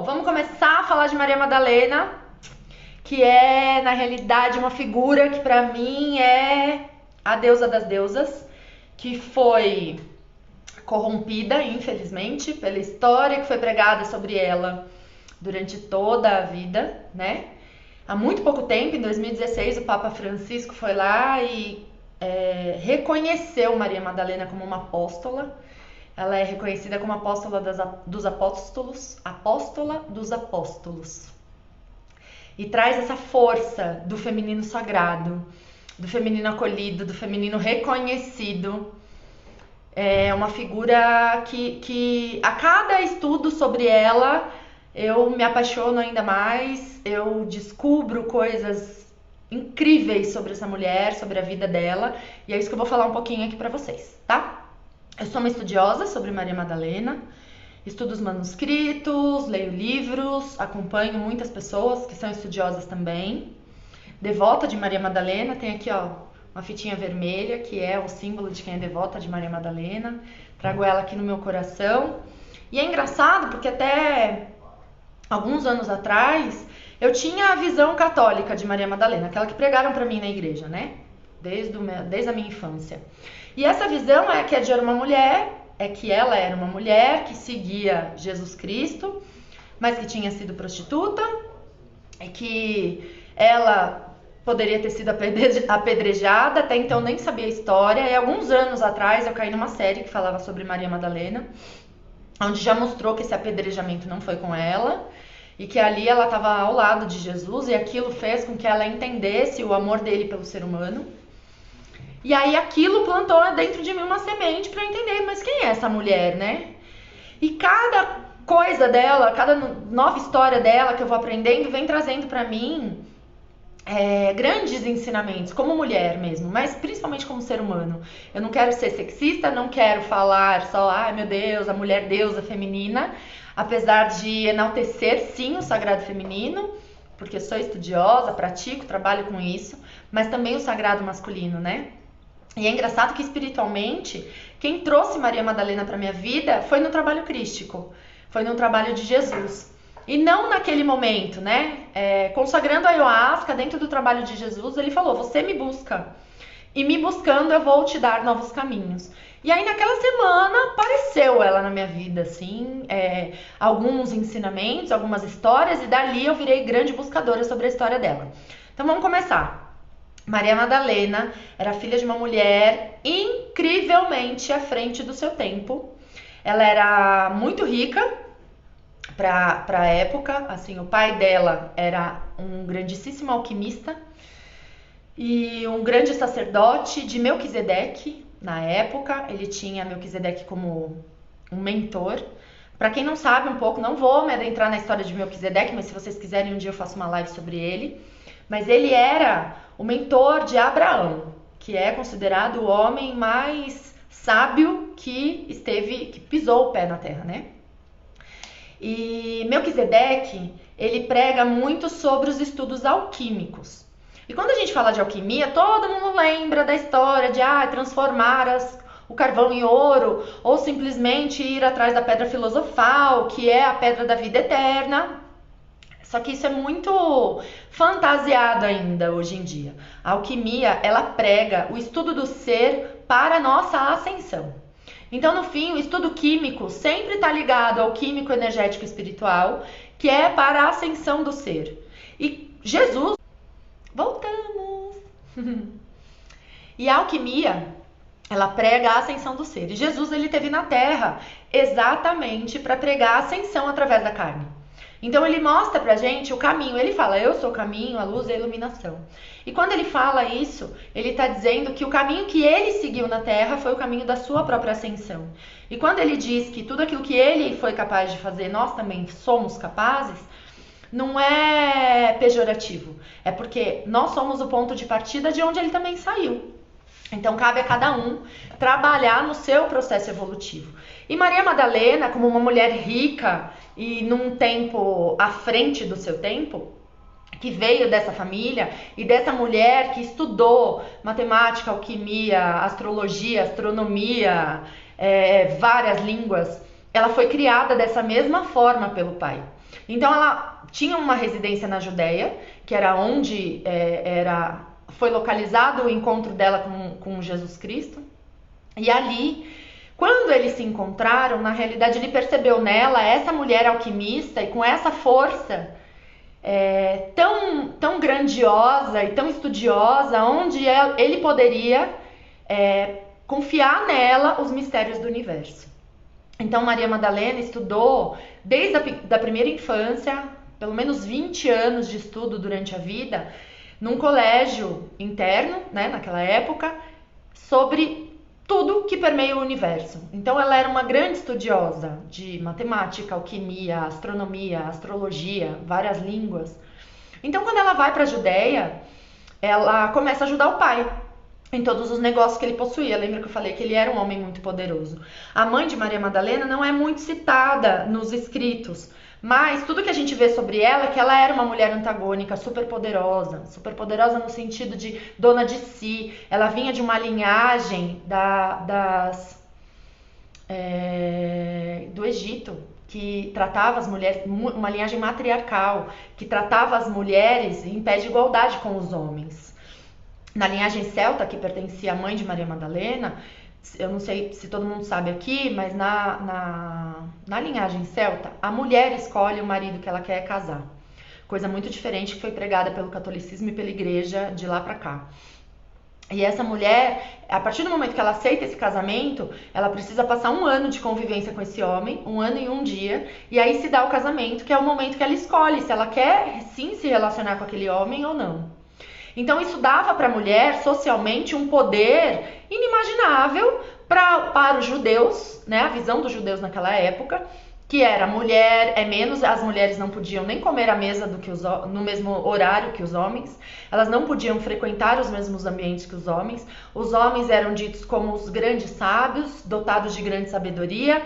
Bom, vamos começar a falar de Maria Madalena, que é, na realidade, uma figura que pra mim é a deusa das deusas, que foi corrompida, infelizmente, pela história que foi pregada sobre ela durante toda a vida, né? Há muito pouco tempo, em 2016, o Papa Francisco foi lá e reconheceu Maria Madalena como uma apóstola. Ela é reconhecida como apóstola dos apóstolos, apóstola dos apóstolos. E traz essa força do feminino sagrado, do feminino acolhido, do feminino reconhecido. É uma figura que a cada estudo sobre ela eu me apaixono ainda mais, eu descubro coisas incríveis sobre essa mulher, sobre a vida dela, e é isso que eu vou falar um pouquinho aqui pra vocês, tá? Eu sou uma estudiosa sobre Maria Madalena, estudo os manuscritos, leio livros, acompanho muitas pessoas que são estudiosas também. Devota de Maria Madalena, tem aqui ó, uma fitinha vermelha que é o símbolo de quem é devota de Maria Madalena. Trago ela aqui no meu coração. E é engraçado porque até alguns anos atrás eu tinha a visão católica de Maria Madalena, aquela que pregaram pra mim na igreja, né? Desde a minha infância. E essa visão é que ela era uma mulher que seguia Jesus Cristo, mas que tinha sido prostituta, e que ela poderia ter sido apedrejada, até então nem sabia a história, e alguns anos atrás eu caí numa série que falava sobre Maria Madalena, onde já mostrou que esse apedrejamento não foi com ela, e que ali ela estava ao lado de Jesus, e aquilo fez com que ela entendesse o amor dele pelo ser humano. E aí aquilo plantou dentro de mim uma semente para eu entender, mas quem é essa mulher, né? E cada coisa dela, cada nova história dela que eu vou aprendendo, vem trazendo para mim grandes ensinamentos, como mulher mesmo, mas principalmente como ser humano. Eu não quero ser sexista, não quero falar só, ai meu Deus, a mulher deusa feminina, apesar de enaltecer sim o sagrado feminino, porque sou estudiosa, pratico, trabalho com isso, mas também o sagrado masculino, né? E é engraçado que espiritualmente, quem trouxe Maria Madalena para minha vida foi no trabalho crístico, foi no trabalho de Jesus. E não naquele momento, né? Consagrando a ayahuasca dentro do trabalho de Jesus, ele falou, você me busca. E me buscando eu vou te dar novos caminhos. E aí naquela semana apareceu ela na minha vida, assim, alguns ensinamentos, algumas histórias, e dali eu virei grande buscadora sobre a história dela. Então vamos começar. Maria Madalena era filha de uma mulher incrivelmente à frente do seu tempo. Ela era muito rica para a época, assim, o pai dela era um grandíssimo alquimista e um grande sacerdote de Melquisedeque. Na época, ele tinha Melquisedeque como um mentor. Para quem não sabe um pouco, não vou me adentrar na história de Melquisedeque, mas se vocês quiserem um dia eu faço uma live sobre ele. Mas ele era o mentor de Abraão, que é considerado o homem mais sábio que pisou o pé na terra, né? E Melquisedeque, ele prega muito sobre os estudos alquímicos. E quando a gente fala de alquimia, todo mundo lembra da história de transformar o carvão em ouro, ou simplesmente ir atrás da pedra filosofal, que é a pedra da vida eterna. Só que isso é muito fantasiado ainda hoje em dia. A alquimia, ela prega o estudo do ser para a nossa ascensão. Então, no fim, o estudo químico sempre está ligado ao químico energético espiritual, que é para a ascensão do ser. E Jesus... Voltamos! E a alquimia, ela prega a ascensão do ser. E Jesus, ele esteve na Terra exatamente para pregar a ascensão através da carne. Então ele mostra pra gente o caminho, ele fala, eu sou o caminho, a luz e a iluminação. E quando ele fala isso, ele tá dizendo que o caminho que ele seguiu na Terra foi o caminho da sua própria ascensão. E quando ele diz que tudo aquilo que ele foi capaz de fazer, nós também somos capazes, não é pejorativo, é porque nós somos o ponto de partida de onde ele também saiu. Então cabe a cada um trabalhar no seu processo evolutivo. E Maria Madalena, como uma mulher rica e num tempo à frente do seu tempo, que veio dessa família e dessa mulher que estudou matemática, alquimia, astrologia, astronomia, várias línguas, ela foi criada dessa mesma forma pelo pai. Então ela tinha uma residência na Judéia, que era onde foi localizado o encontro dela com Jesus Cristo. E ali, quando eles se encontraram, na realidade ele percebeu nela essa mulher alquimista e com essa força tão grandiosa e tão estudiosa, onde ele poderia confiar nela os mistérios do universo. Então Maria Madalena estudou desde a primeira infância, pelo menos 20 anos de estudo durante a vida, num colégio interno, né, naquela época, sobre tudo que permeia o universo. Então ela era uma grande estudiosa de matemática, alquimia, astronomia, astrologia, várias línguas. Então quando ela vai para a Judéia, ela começa a ajudar o pai em todos os negócios que ele possuía. Lembra que eu falei que ele era um homem muito poderoso? A mãe de Maria Madalena não é muito citada nos escritos, mas tudo que a gente vê sobre ela é que ela era uma mulher antagônica, super poderosa no sentido de dona de si. Ela vinha de uma linhagem do Egito, que tratava as mulheres, uma linhagem matriarcal, que tratava as mulheres em pé de igualdade com os homens. Na linhagem celta, que pertencia à mãe de Maria Madalena, eu não sei se todo mundo sabe aqui, mas na linhagem celta, a mulher escolhe o marido que ela quer casar. Coisa muito diferente que foi pregada pelo catolicismo e pela igreja de lá pra cá. E essa mulher, a partir do momento que ela aceita esse casamento, ela precisa passar 1 ano de convivência com esse homem, 1 ano e 1 dia, e aí se dá o casamento, que é o momento que ela escolhe se ela quer sim se relacionar com aquele homem ou não. Então isso dava para a mulher socialmente um poder inimaginável para os judeus, né? A visão dos judeus naquela época, que era mulher é menos, as mulheres não podiam nem comer à mesa no mesmo horário que os homens, elas não podiam frequentar os mesmos ambientes que os homens eram ditos como os grandes sábios, dotados de grande sabedoria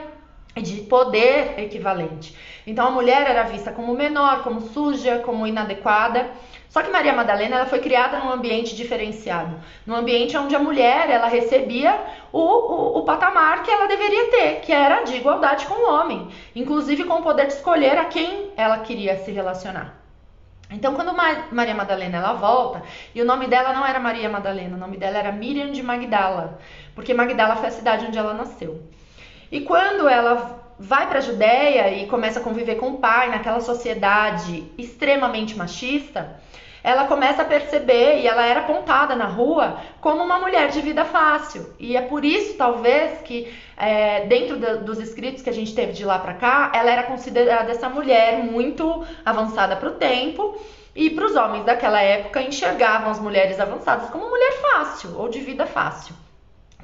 e de poder equivalente. Então a mulher era vista como menor, como suja, como inadequada. Só que Maria Madalena ela foi criada num ambiente diferenciado, num ambiente onde a mulher ela recebia o patamar que ela deveria ter, que era de igualdade com o homem, inclusive com o poder de escolher a quem ela queria se relacionar. Então quando Maria Madalena ela volta, e o nome dela não era Maria Madalena, o nome dela era Miriam de Magdala, porque Magdala foi a cidade onde ela nasceu. E quando ela vai para a Judéia e começa a conviver com o pai naquela sociedade extremamente machista, ela começa a perceber, e ela era apontada na rua como uma mulher de vida fácil. E é por isso, talvez, que dentro dos escritos que a gente teve de lá para cá, ela era considerada essa mulher muito avançada para o tempo, e para os homens daquela época enxergavam as mulheres avançadas como mulher fácil ou de vida fácil.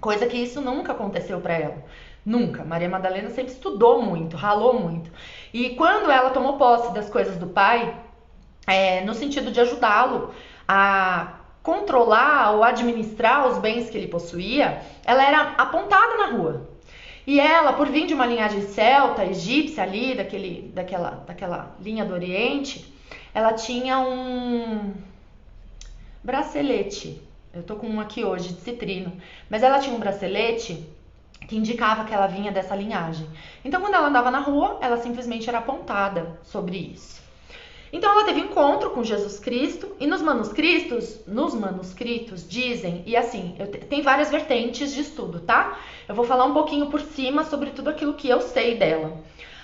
Coisa que isso nunca aconteceu para ela. Nunca. Maria Madalena sempre estudou muito, ralou muito. E quando ela tomou posse das coisas do pai, no sentido de ajudá-lo a controlar ou administrar os bens que ele possuía, ela era apontada na rua. E ela, por vir de uma linhagem celta, egípcia ali, daquela linha do Oriente, ela tinha um bracelete. Eu tô com um aqui hoje de citrino, mas ela tinha um bracelete que indicava que ela vinha dessa linhagem. Então, quando ela andava na rua, ela simplesmente era apontada sobre isso. Então, ela teve encontro com Jesus Cristo, e nos manuscritos dizem, e assim, tem várias vertentes de estudo, tá? Eu vou falar um pouquinho por cima sobre tudo aquilo que eu sei dela.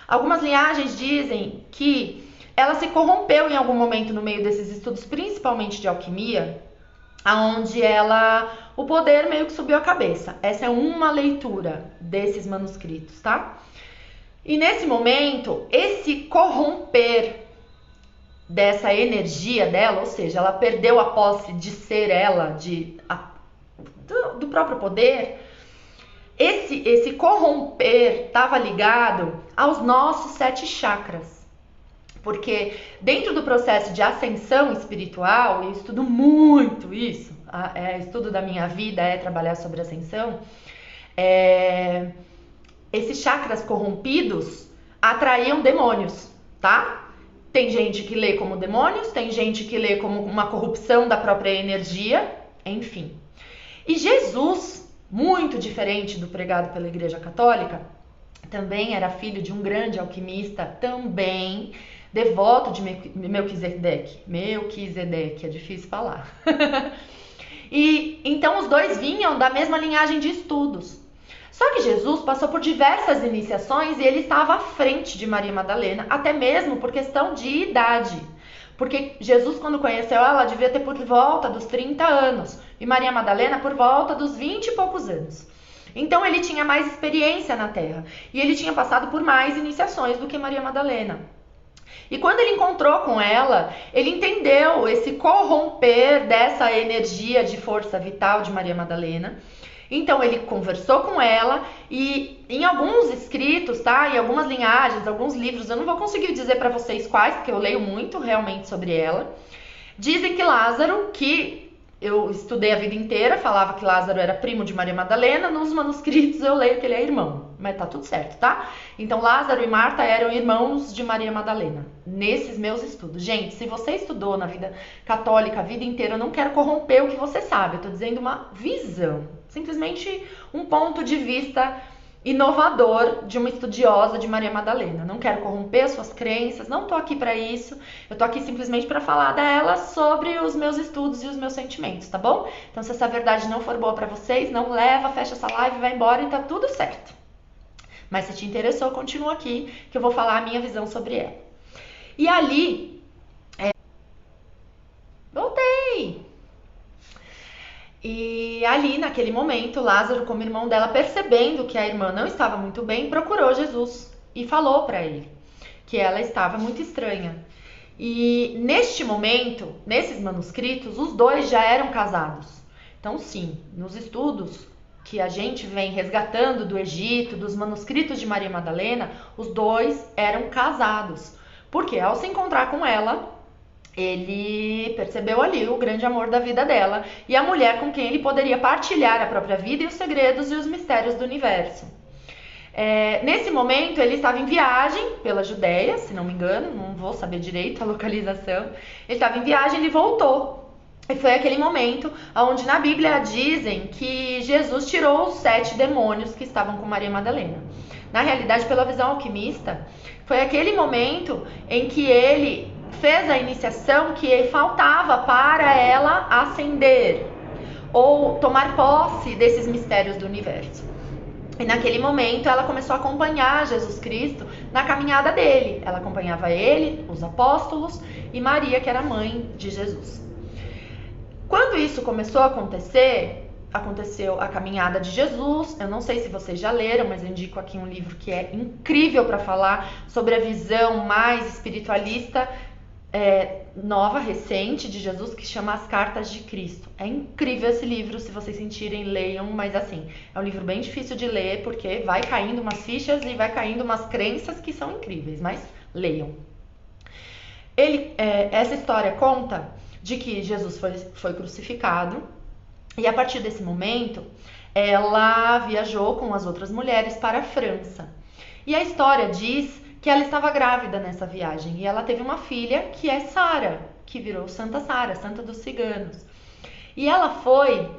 Algumas linhagens dizem que ela se corrompeu em algum momento no meio desses estudos, principalmente de alquimia, aonde o poder meio que subiu a cabeça. Essa é uma leitura desses manuscritos, tá? E nesse momento, esse corromper dessa energia dela, ou seja, ela perdeu a posse de ser ela, do próprio poder. Esse corromper estava ligado aos nossos 7 chakras. Porque dentro do processo de ascensão espiritual, eu estudo muito isso, estudo da minha vida é trabalhar sobre ascensão, esses chakras corrompidos atraíam demônios, tá? Tem gente que lê como demônios, tem gente que lê como uma corrupção da própria energia, enfim. E Jesus, muito diferente do pregado pela Igreja Católica, também era filho de um grande alquimista, também devoto de Melquisedeque. Melquisedeque, é difícil falar. E então os dois vinham da mesma linhagem de estudos. Só que Jesus passou por diversas iniciações e ele estava à frente de Maria Madalena, até mesmo por questão de idade. Porque Jesus, quando conheceu ela, devia ter por volta dos 30 anos. E Maria Madalena por volta dos 20 e poucos anos. Então ele tinha mais experiência na terra. E ele tinha passado por mais iniciações do que Maria Madalena. E quando ele encontrou com ela, ele entendeu esse corromper dessa energia de força vital de Maria Madalena. Então ele conversou com ela e em alguns escritos, tá? Em algumas linhagens, alguns livros, eu não vou conseguir dizer para vocês quais, porque eu leio muito realmente sobre ela. Dizem que Lázaro, que eu estudei a vida inteira, falava que Lázaro era primo de Maria Madalena, nos manuscritos eu leio que ele é irmão, mas tá tudo certo, tá? Então Lázaro e Marta eram irmãos de Maria Madalena, nesses meus estudos. Gente, se você estudou na vida católica a vida inteira, eu não quero corromper o que você sabe, eu tô dizendo uma visão, simplesmente um ponto de vista inovador de uma estudiosa de Maria Madalena. Não quero corromper suas crenças, não tô aqui para isso. Eu tô aqui simplesmente para falar dela sobre os meus estudos e os meus sentimentos, tá bom? Então se essa verdade não for boa para vocês, não leva, fecha essa live, vai embora e tá tudo certo. Mas se te interessou, continua aqui que eu vou falar a minha visão sobre ela. E ali voltei. E ali, naquele momento, Lázaro, como irmão dela, percebendo que a irmã não estava muito bem, procurou Jesus e falou para ele que ela estava muito estranha. E neste momento, nesses manuscritos, os dois já eram casados. Então, sim, nos estudos que a gente vem resgatando do Egito, dos manuscritos de Maria Madalena, os dois eram casados. Porque ao se encontrar com ela, ele percebeu ali o grande amor da vida dela e a mulher com quem ele poderia partilhar a própria vida e os segredos e os mistérios do universo. Nesse momento, ele estava em viagem pela Judéia, se não me engano, não vou saber direito a localização. Ele estava em viagem, ele voltou. E foi aquele momento onde na Bíblia dizem que Jesus tirou os 7 demônios que estavam com Maria Madalena. Na realidade, pela visão alquimista, foi aquele momento em que ele fez a iniciação que faltava para ela ascender ou tomar posse desses mistérios do universo. E naquele momento ela começou a acompanhar Jesus Cristo na caminhada dele. Ela acompanhava ele, os apóstolos e Maria, que era a mãe de Jesus. Quando isso começou a acontecer, aconteceu a caminhada de Jesus. Eu não sei se vocês já leram, mas eu indico aqui um livro que é incrível para falar sobre a visão mais espiritualista nova, recente de Jesus, que chama As Cartas de Cristo. É incrível esse livro, se vocês sentirem, leiam, mas assim, é um livro bem difícil de ler, porque vai caindo umas fichas e vai caindo umas crenças que são incríveis, mas leiam. Essa história conta de que Jesus foi crucificado, e a partir desse momento, ela viajou com as outras mulheres para a França. E a história diz que ela estava grávida nessa viagem e ela teve uma filha que é Sara, que virou Santa Sara, Santa dos Ciganos. E ela foi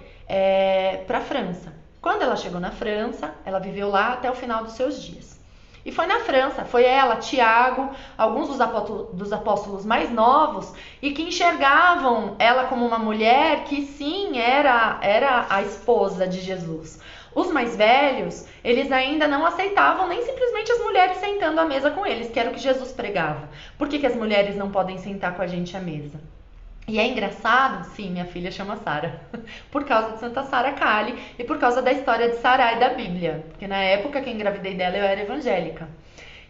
para a França. Quando ela chegou na França, ela viveu lá até o final dos seus dias. E foi na França, foi ela, Tiago, alguns dos apóstolos mais novos e que enxergavam ela como uma mulher que sim, era a esposa de Jesus. Os mais velhos, eles ainda não aceitavam nem simplesmente as mulheres sentando à mesa com eles, que era o que Jesus pregava. Por que as mulheres não podem sentar com a gente à mesa? E é engraçado, sim, minha filha chama Sara, por causa de Santa Sara Kali e por causa da história de Sarai da Bíblia, porque na época que eu engravidei dela eu era evangélica.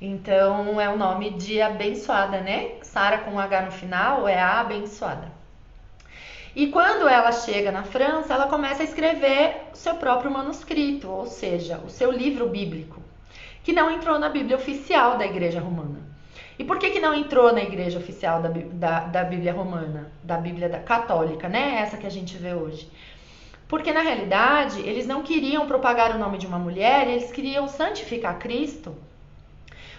Então é o nome de abençoada, né? Sara com H no final é a abençoada. E quando ela chega na França, ela começa a escrever o seu próprio manuscrito, ou seja, o seu livro bíblico, que não entrou na Bíblia oficial da Igreja Romana. E por que não entrou na Igreja oficial da Bíblia Romana, da Bíblia Católica, né? Essa que a gente vê hoje? Porque na realidade, eles não queriam propagar o nome de uma mulher, eles queriam santificar Cristo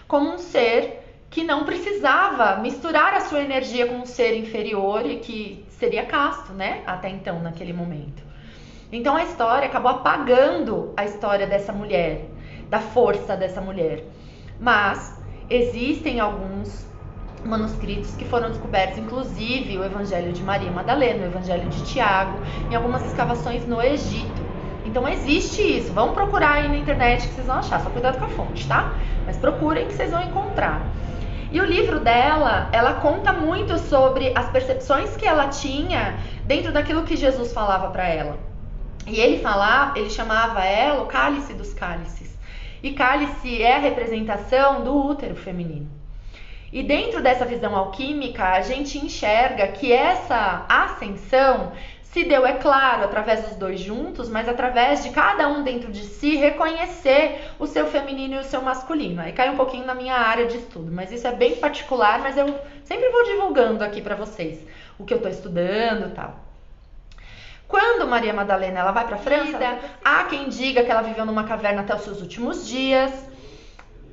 como um ser que não precisava misturar a sua energia com um ser inferior e que seria casto, né? Até então, naquele momento. Então a história acabou apagando a história dessa mulher, da força dessa mulher. Mas existem alguns manuscritos que foram descobertos, inclusive o Evangelho de Maria Madalena, o Evangelho de Tiago, em algumas escavações no Egito. Então existe isso, vão procurar aí na internet que vocês vão achar, só cuidado com a fonte, tá? Mas procurem que vocês vão encontrar. E o livro dela, ela conta muito sobre as percepções que ela tinha dentro daquilo que Jesus falava para ela. E ele chamava ela o cálice dos cálices. E cálice é a representação do útero feminino. E dentro dessa visão alquímica, a gente enxerga que essa ascensão se deu, é claro, através dos dois juntos, mas através de cada um dentro de si reconhecer o seu feminino e o seu masculino. Aí cai um pouquinho na minha área de estudo, mas isso é bem particular, mas eu sempre vou divulgando aqui para vocês o que eu tô estudando e tal. Quando Maria Madalena ela vai para a França, há quem diga que ela viveu numa caverna até os seus últimos dias.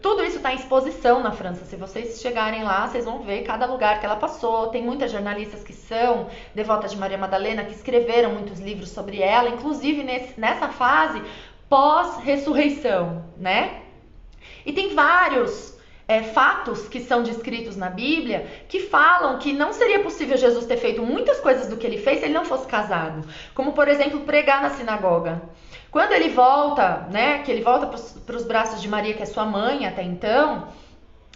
Tudo isso está em exposição na França. Se vocês chegarem lá, vocês vão ver cada lugar que ela passou. Tem muitas jornalistas que são devotas de Maria Madalena, que escreveram muitos livros sobre ela, inclusive nessa fase pós-ressurreição, né? E tem vários fatos que são descritos na Bíblia que falam que não seria possível Jesus ter feito muitas coisas do que ele fez se ele não fosse casado. Como, por exemplo, pregar na sinagoga. Quando ele volta, né, que ele volta para os braços de Maria, que é sua mãe até então,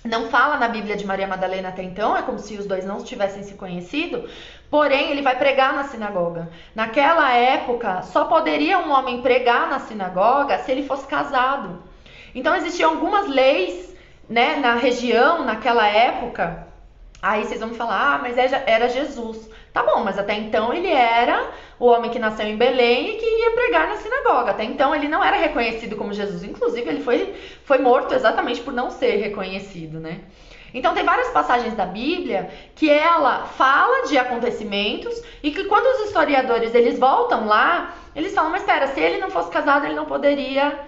não fala na Bíblia de Maria Madalena até então, é como se os dois não tivessem se conhecido, porém ele vai pregar na sinagoga. Naquela época, só poderia um homem pregar na sinagoga se ele fosse casado. Então existiam algumas leis, né, na região, naquela época. Aí vocês vão me falar, mas era Jesus. Tá bom, mas até então ele era o homem que nasceu em Belém e que ia pregar na sinagoga. Até então ele não era reconhecido como Jesus. Inclusive ele foi morto exatamente por não ser reconhecido, né? Então tem várias passagens da Bíblia que ela fala de acontecimentos e que quando os historiadores eles voltam lá, eles falam, mas espera, se ele não fosse casado ele não poderia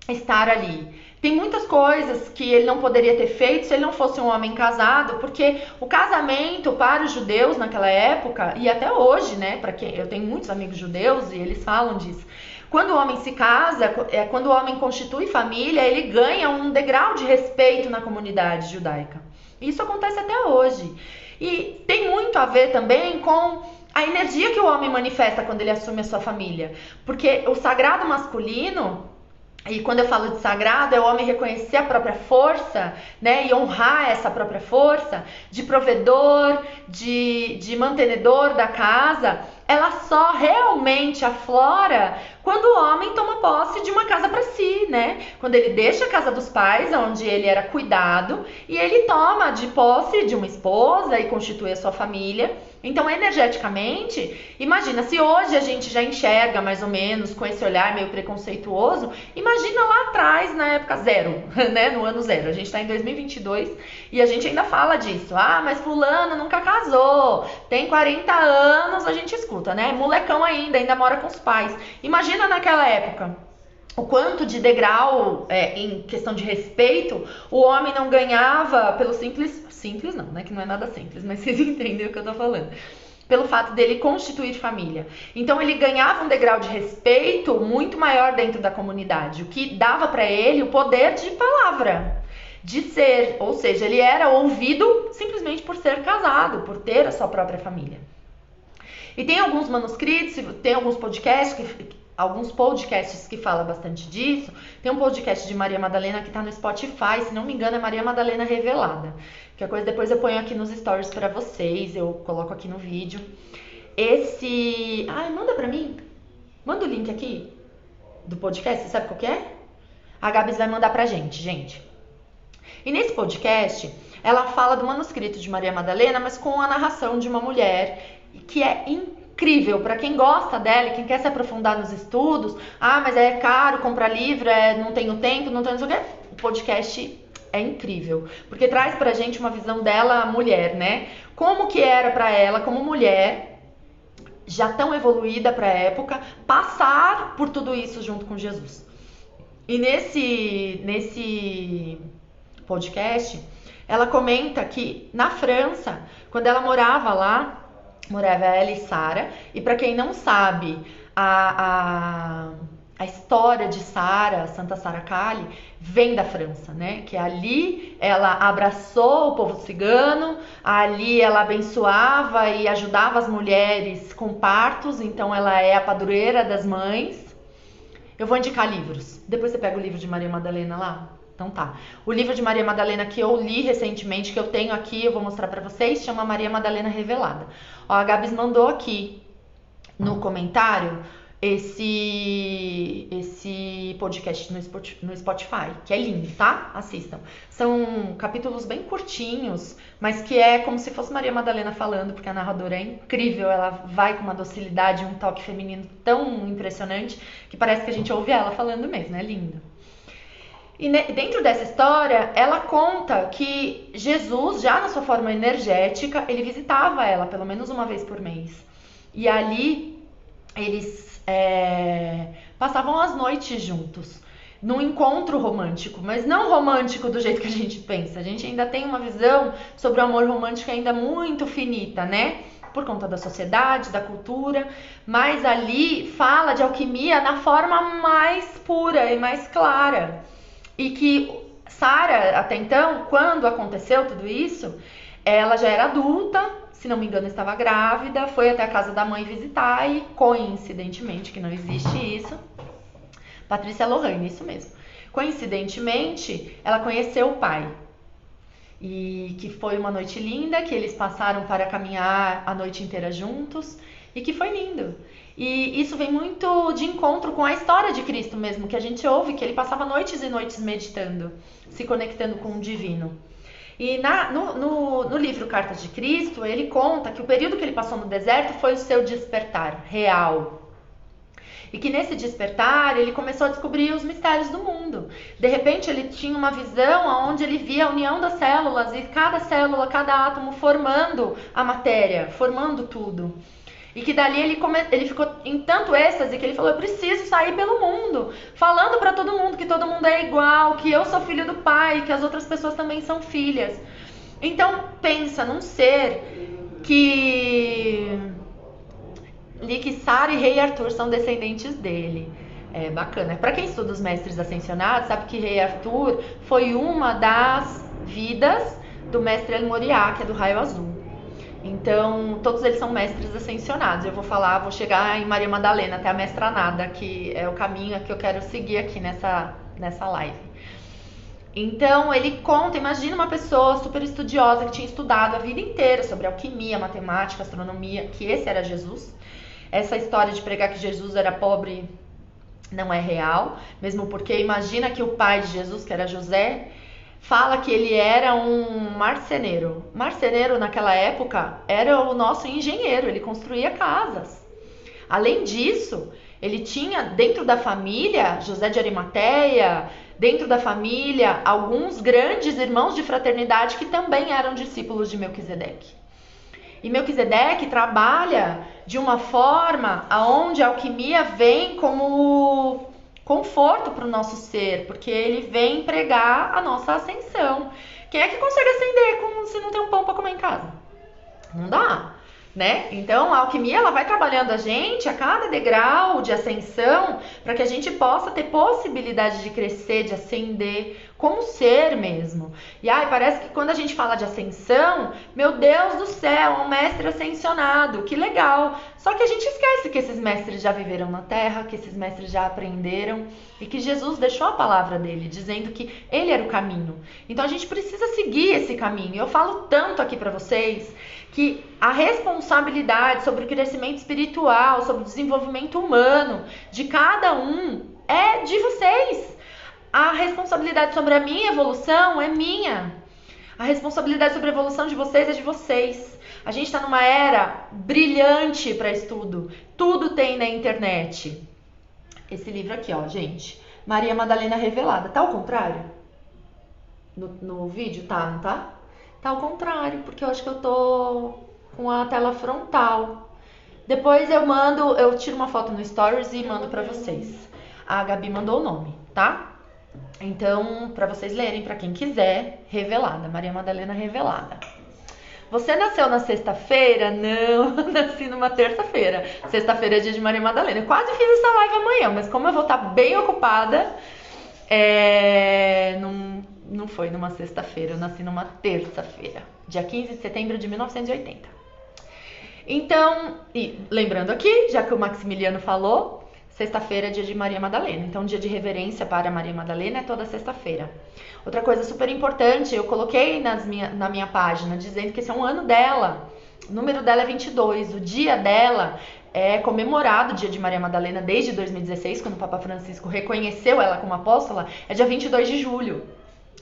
estar ali. Tem muitas coisas que ele não poderia ter feito se ele não fosse um homem casado, porque o casamento para os judeus naquela época, e até hoje, né, para quem eu tenho muitos amigos judeus e eles falam disso. Quando o homem se casa, quando o homem constitui família, ele ganha um degrau de respeito na comunidade judaica. Isso acontece até hoje. E tem muito a ver também com a energia que o homem manifesta quando ele assume a sua família. Porque o sagrado masculino, e quando eu falo de sagrado, é o homem reconhecer a própria força, né, e honrar essa própria força de provedor, de mantenedor da casa. Ela só realmente aflora quando o homem toma posse de uma casa para si, né? Quando ele deixa a casa dos pais, onde ele era cuidado, e ele toma de posse de uma esposa e constitui a sua família. Então, energeticamente, imagina, se hoje a gente já enxerga mais ou menos com esse olhar meio preconceituoso, imagina lá atrás, na época zero, né? No ano zero. A gente tá em 2022 e a gente ainda fala disso. Ah, mas fulano nunca casou, tem 40 anos, a gente escuta, né? Molecão ainda mora com os pais. Imagina naquela época o quanto de degrau, em questão de respeito, o homem não ganhava pelo simples não, né? Que não é nada simples, mas vocês entendem o que eu tô falando. Pelo fato dele constituir família. Então ele ganhava um degrau de respeito muito maior dentro da comunidade, o que dava para ele o poder de palavra, de ser, ou seja, ele era ouvido simplesmente por ser casado, por ter a sua própria família. E tem alguns manuscritos, tem alguns podcasts que falam bastante disso. Tem um podcast de Maria Madalena que tá no Spotify, se não me engano é Maria Madalena Revelada. Que a coisa depois eu ponho aqui nos stories pra vocês, eu coloco aqui no vídeo. Manda pra mim. Manda o link aqui do podcast, você sabe qual que é? A Gabs vai mandar pra gente. E nesse podcast, ela fala do manuscrito de Maria Madalena, mas com a narração de uma mulher que é incrível. Para quem gosta dela, quem quer se aprofundar nos estudos, mas é caro comprar livro, não tenho tempo, não sei o que. O podcast é incrível, porque traz pra gente uma visão dela, mulher, né? Como que era pra ela, como mulher, já tão evoluída pra época, passar por tudo isso junto com Jesus. E nesse podcast, ela comenta que na França, quando ela morava lá, morava ela e Sara, e para quem não sabe, a história de Sara, Santa Sara Kali, vem da França, né? Que ali ela abraçou o povo cigano, ali ela abençoava e ajudava as mulheres com partos, então ela é a padroeira das mães. Eu vou indicar livros. Depois você pega o livro de Maria Madalena lá. Então tá. O livro de Maria Madalena que eu li recentemente, que eu tenho aqui, eu vou mostrar pra vocês, chama Maria Madalena Revelada. Ó, a Gabs mandou aqui no comentário esse podcast no Spotify, que é lindo, tá? Assistam. São capítulos bem curtinhos, mas que é como se fosse Maria Madalena falando, porque a narradora é incrível, ela vai com uma docilidade, um toque feminino tão impressionante, que parece que a gente ouve ela falando mesmo, é lindo. E dentro dessa história, ela conta que Jesus, já na sua forma energética, ele visitava ela pelo menos uma vez por mês. E ali eles passavam as noites juntos, num encontro romântico, mas não romântico do jeito que a gente pensa. A gente ainda tem uma visão sobre o amor romântico ainda muito finita, né? Por conta da sociedade, da cultura, mas ali fala de alquimia na forma mais pura e mais clara. E que Sara, até então, quando aconteceu tudo isso, ela já era adulta, se não me engano estava grávida, foi até a casa da mãe visitar e, coincidentemente, que não existe isso, Patrícia Lohane, isso mesmo. Coincidentemente, ela conheceu o pai. E que foi uma noite linda, que eles passaram para caminhar a noite inteira juntos e que foi lindo. E isso vem muito de encontro com a história de Cristo mesmo, que a gente ouve, que ele passava noites e noites meditando, se conectando com o divino. E no livro Cartas de Cristo, ele conta que o período que ele passou no deserto foi o seu despertar real. E que nesse despertar ele começou a descobrir os mistérios do mundo. De repente ele tinha uma visão onde ele via a união das células e cada célula, cada átomo formando a matéria, formando tudo. E que dali ele ficou em tanto êxtase que ele falou: eu preciso sair pelo mundo, falando para todo mundo que todo mundo é igual, que eu sou filho do pai, que as outras pessoas também são filhas. Então pensa num ser que Sara e Rei Arthur são descendentes dele. É bacana. Para quem estuda os mestres ascensionados, sabe que Rei Arthur foi uma das vidas do mestre El Moriá, que é do raio azul. Então, todos eles são mestres ascensionados. Eu vou chegar em Maria Madalena, até a mestra Nada, que é o caminho que eu quero seguir aqui nessa live. Então, ele conta, imagina uma pessoa super estudiosa que tinha estudado a vida inteira sobre alquimia, matemática, astronomia, que esse era Jesus. Essa história de pregar que Jesus era pobre não é real, mesmo porque imagina que o pai de Jesus, que era José, fala que ele era um marceneiro. Marceneiro naquela época era o nosso engenheiro, ele construía casas. Além disso, ele tinha dentro da família, José de Arimateia, dentro da família, alguns grandes irmãos de fraternidade que também eram discípulos de Melquisedeque. E Melquisedeque trabalha de uma forma onde a alquimia vem como conforto para o nosso ser, porque ele vem pregar a nossa ascensão. Quem é que consegue ascender se não tem um pão para comer em casa? Não dá, né? Então a alquimia ela vai trabalhando a gente a cada degrau de ascensão para que a gente possa ter possibilidade de crescer, de ascender como ser mesmo. E parece que quando a gente fala de ascensão, meu Deus do céu, um mestre ascensionado, que legal. Só que a gente esquece que esses mestres já viveram na Terra, que esses mestres já aprenderam e que Jesus deixou a palavra dele, dizendo que ele era o caminho. Então a gente precisa seguir esse caminho. Eu falo tanto aqui para vocês que a responsabilidade sobre o crescimento espiritual, sobre o desenvolvimento humano de cada um é de vocês. A responsabilidade sobre a minha evolução é minha. A responsabilidade sobre a evolução de vocês é de vocês. A gente está numa era brilhante para estudo. Tudo tem na internet. Esse livro aqui, ó, gente. Maria Madalena Revelada. Tá ao contrário? No vídeo, tá, não tá? Tá ao contrário, porque eu acho que eu tô com a tela frontal. Depois eu tiro uma foto no Stories e mando pra vocês. A Gabi mandou o nome, tá? Então, pra vocês lerem, pra quem quiser, Revelada, Maria Madalena Revelada. Você nasceu na sexta-feira? Não, nasci numa terça-feira. Sexta-feira é dia de Maria Madalena. Eu quase fiz essa live amanhã, mas como eu vou estar bem ocupada, não foi numa sexta-feira, eu nasci numa terça-feira, dia 15 de setembro de 1980. Então, e lembrando aqui, já que o Maximiliano falou, sexta-feira é dia de Maria Madalena. Então, dia de reverência para Maria Madalena é toda sexta-feira. Outra coisa super importante, eu coloquei na minha página, dizendo que esse é um ano dela. O número dela é 22. O dia dela é comemorado, o dia de Maria Madalena, desde 2016, quando o Papa Francisco reconheceu ela como apóstola, é dia 22 de julho.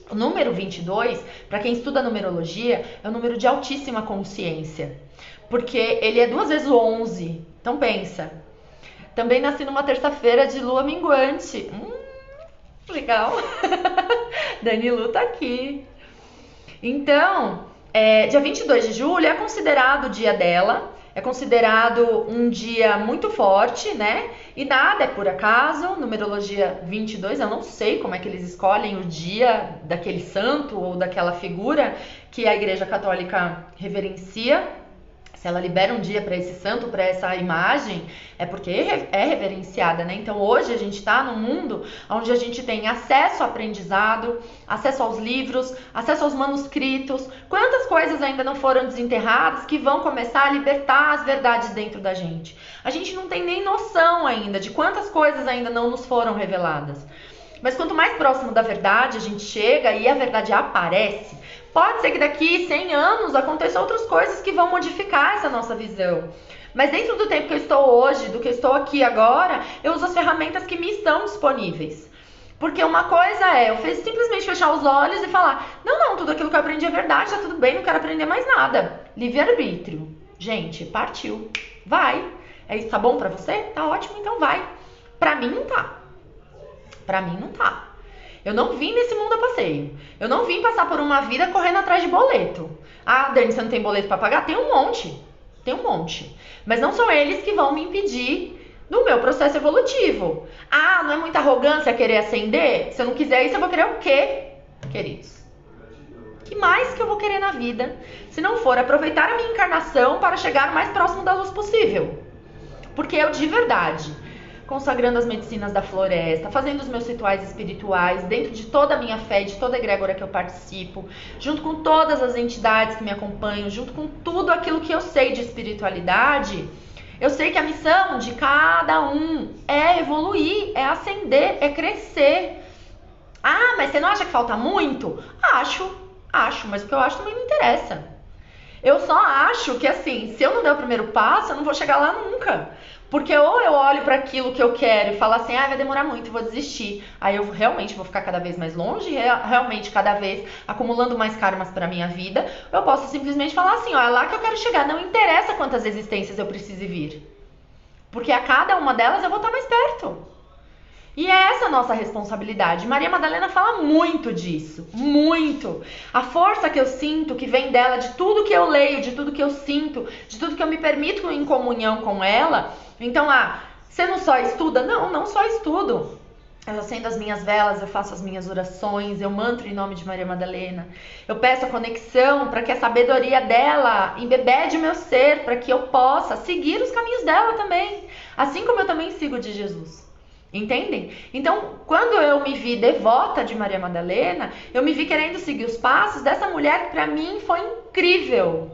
O número 22, para quem estuda numerologia, é um número de altíssima consciência. Porque ele é 2 vezes o 11. Então pensa. Também nasci numa terça-feira de lua minguante. Legal. Danilu tá aqui. Então, dia 22 de julho é considerado o dia dela. É considerado um dia muito forte, né? E nada é por acaso. Numerologia 22, eu não sei como é que eles escolhem o dia daquele santo ou daquela figura que a Igreja Católica reverencia. Se ela libera um dia para esse santo, para essa imagem, é porque é reverenciada, né? Então hoje a gente está num mundo onde a gente tem acesso ao aprendizado, acesso aos livros, acesso aos manuscritos. Quantas coisas ainda não foram desenterradas que vão começar a libertar as verdades dentro da gente? A gente não tem nem noção ainda de quantas coisas ainda não nos foram reveladas. Mas quanto mais próximo da verdade a gente chega e a verdade aparece, pode ser que daqui 100 anos aconteçam outras coisas que vão modificar essa nossa visão. Mas dentro do tempo que eu estou hoje, do que eu estou aqui agora, eu uso as ferramentas que me estão disponíveis. Porque uma coisa é eu simplesmente fechar os olhos e falar: não, tudo aquilo que eu aprendi é verdade, tá tudo bem, não quero aprender mais nada. Livre-arbítrio. Gente, partiu. Vai. É isso, tá bom pra você? Tá ótimo, então vai. Pra mim não tá. Pra mim não tá. Eu não vim nesse mundo a passeio. Eu não vim passar por uma vida correndo atrás de boleto. Ah, Dani, você não tem boleto pra pagar? Tem um monte. Tem um monte. Mas não são eles que vão me impedir do meu processo evolutivo. Ah, não é muita arrogância querer ascender? Se eu não quiser isso, eu vou querer o quê, queridos? O que mais que eu vou querer na vida se não for aproveitar a minha encarnação para chegar o mais próximo da luz possível? Porque eu, de verdade, consagrando as medicinas da floresta, fazendo os meus rituais espirituais dentro de toda a minha fé, de toda a egrégora que eu participo, junto com todas as entidades que me acompanham, junto com tudo aquilo que eu sei de espiritualidade, eu sei que a missão de cada um é evoluir, é ascender, é crescer. Ah, mas você não acha que falta muito? Acho, mas o que eu acho também não interessa. Eu só acho que assim, se eu não der o primeiro passo, eu não vou chegar lá nunca. Porque ou eu olho para aquilo que eu quero e falo assim, vai demorar muito, vou desistir. Aí eu realmente vou ficar cada vez mais longe, realmente cada vez acumulando mais karmas para minha vida. Ou eu posso simplesmente falar assim, é lá que eu quero chegar. Não interessa quantas existências eu precise vir. Porque a cada uma delas eu vou estar mais perto. E é essa a nossa responsabilidade. Maria Madalena fala muito disso, muito. A força que eu sinto, que vem dela, de tudo que eu leio, de tudo que eu sinto, de tudo que eu me permito em comunhão com ela. Então, você não só estuda? Não só estudo. Eu acendo as minhas velas, eu faço as minhas orações, eu mantro em nome de Maria Madalena. Eu peço a conexão para que a sabedoria dela embebede o meu ser, para que eu possa seguir os caminhos dela também. Assim como eu também sigo de Jesus. Entendem? Então, quando eu me vi devota de Maria Madalena, eu me vi querendo seguir os passos dessa mulher que pra mim foi incrível.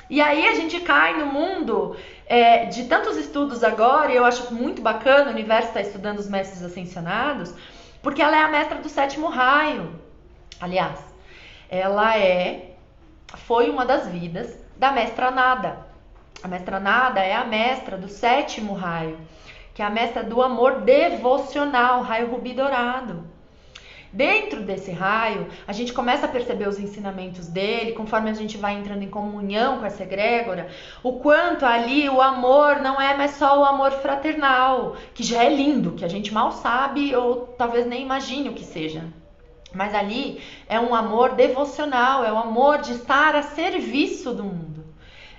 E aí a gente cai no mundo de tantos estudos agora, e eu acho muito bacana, o universo está estudando os mestres ascensionados, porque ela é a mestra do 7º raio. Aliás, ela foi uma das vidas da mestra Nada. A mestra Nada é a mestra do 7º raio, que é a mestra do amor devocional, raio rubi dourado. Dentro desse raio, a gente começa a perceber os ensinamentos dele, conforme a gente vai entrando em comunhão com essa egrégora, o quanto ali o amor não é mais só o amor fraternal, que já é lindo, que a gente mal sabe ou talvez nem imagine o que seja. Mas ali é um amor devocional, é o amor de estar a serviço do mundo.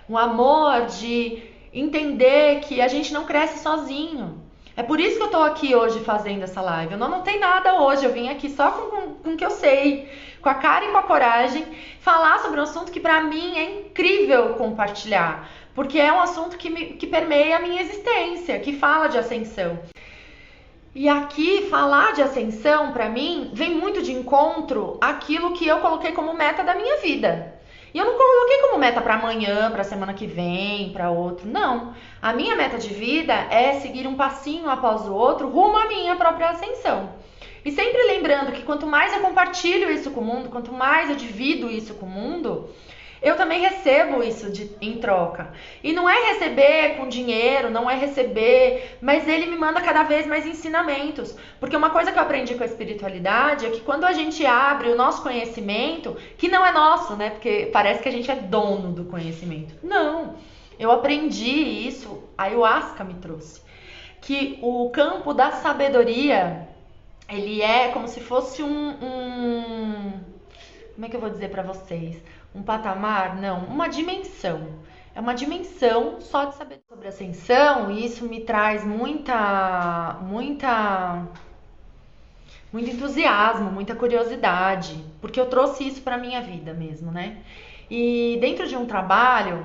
Um amor de entender que a gente não cresce sozinho. É por isso que eu tô aqui hoje fazendo essa live. Eu não anotei nada hoje, eu vim aqui só com o que eu sei. com a cara e com a coragem, falar sobre um assunto que pra mim é incrível compartilhar, porque é um assunto que permeia a minha existência, que fala de ascensão. E aqui, falar de ascensão, pra mim, vem muito de encontro àquilo que eu coloquei como meta da minha vida. E eu não coloquei como meta pra amanhã, pra semana que vem, pra outro. Não. A minha meta de vida é seguir um passinho após o outro rumo à minha própria ascensão. E sempre lembrando que quanto mais eu compartilho isso com o mundo, quanto mais eu divido isso com o mundo, eu também recebo isso em troca. E não é receber com dinheiro, não é receber, mas ele me manda cada vez mais ensinamentos. Porque uma coisa que eu aprendi com a espiritualidade é que quando a gente abre o nosso conhecimento, que não é nosso, né? Porque parece que a gente é dono do conhecimento. Não, eu aprendi isso, a ayahuasca me trouxe. Que o campo da sabedoria, ele é como se fosse como é que eu vou dizer pra vocês? Um patamar? Não, uma dimensão. É uma dimensão só de saber sobre ascensão, e isso me traz muito entusiasmo, muita curiosidade, porque eu trouxe isso pra minha vida mesmo, né? E dentro de um trabalho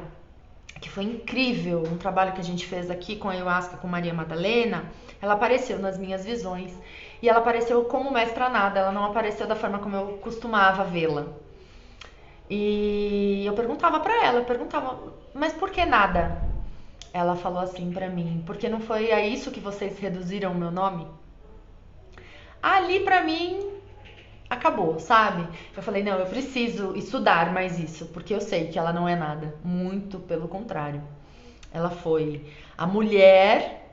que foi incrível, um trabalho que a gente fez aqui com a ayahuasca, com Maria Madalena, ela apareceu nas minhas visões, e ela apareceu como mestra nada, ela não apareceu da forma como eu costumava vê-la. E eu perguntava pra ela, mas por que nada? Ela falou assim pra mim, porque não foi a isso que vocês reduziram o meu nome? Ali pra mim acabou, sabe? Eu falei, não, eu preciso estudar mais isso, porque eu sei que ela não é nada, muito pelo contrário. Ela foi a mulher,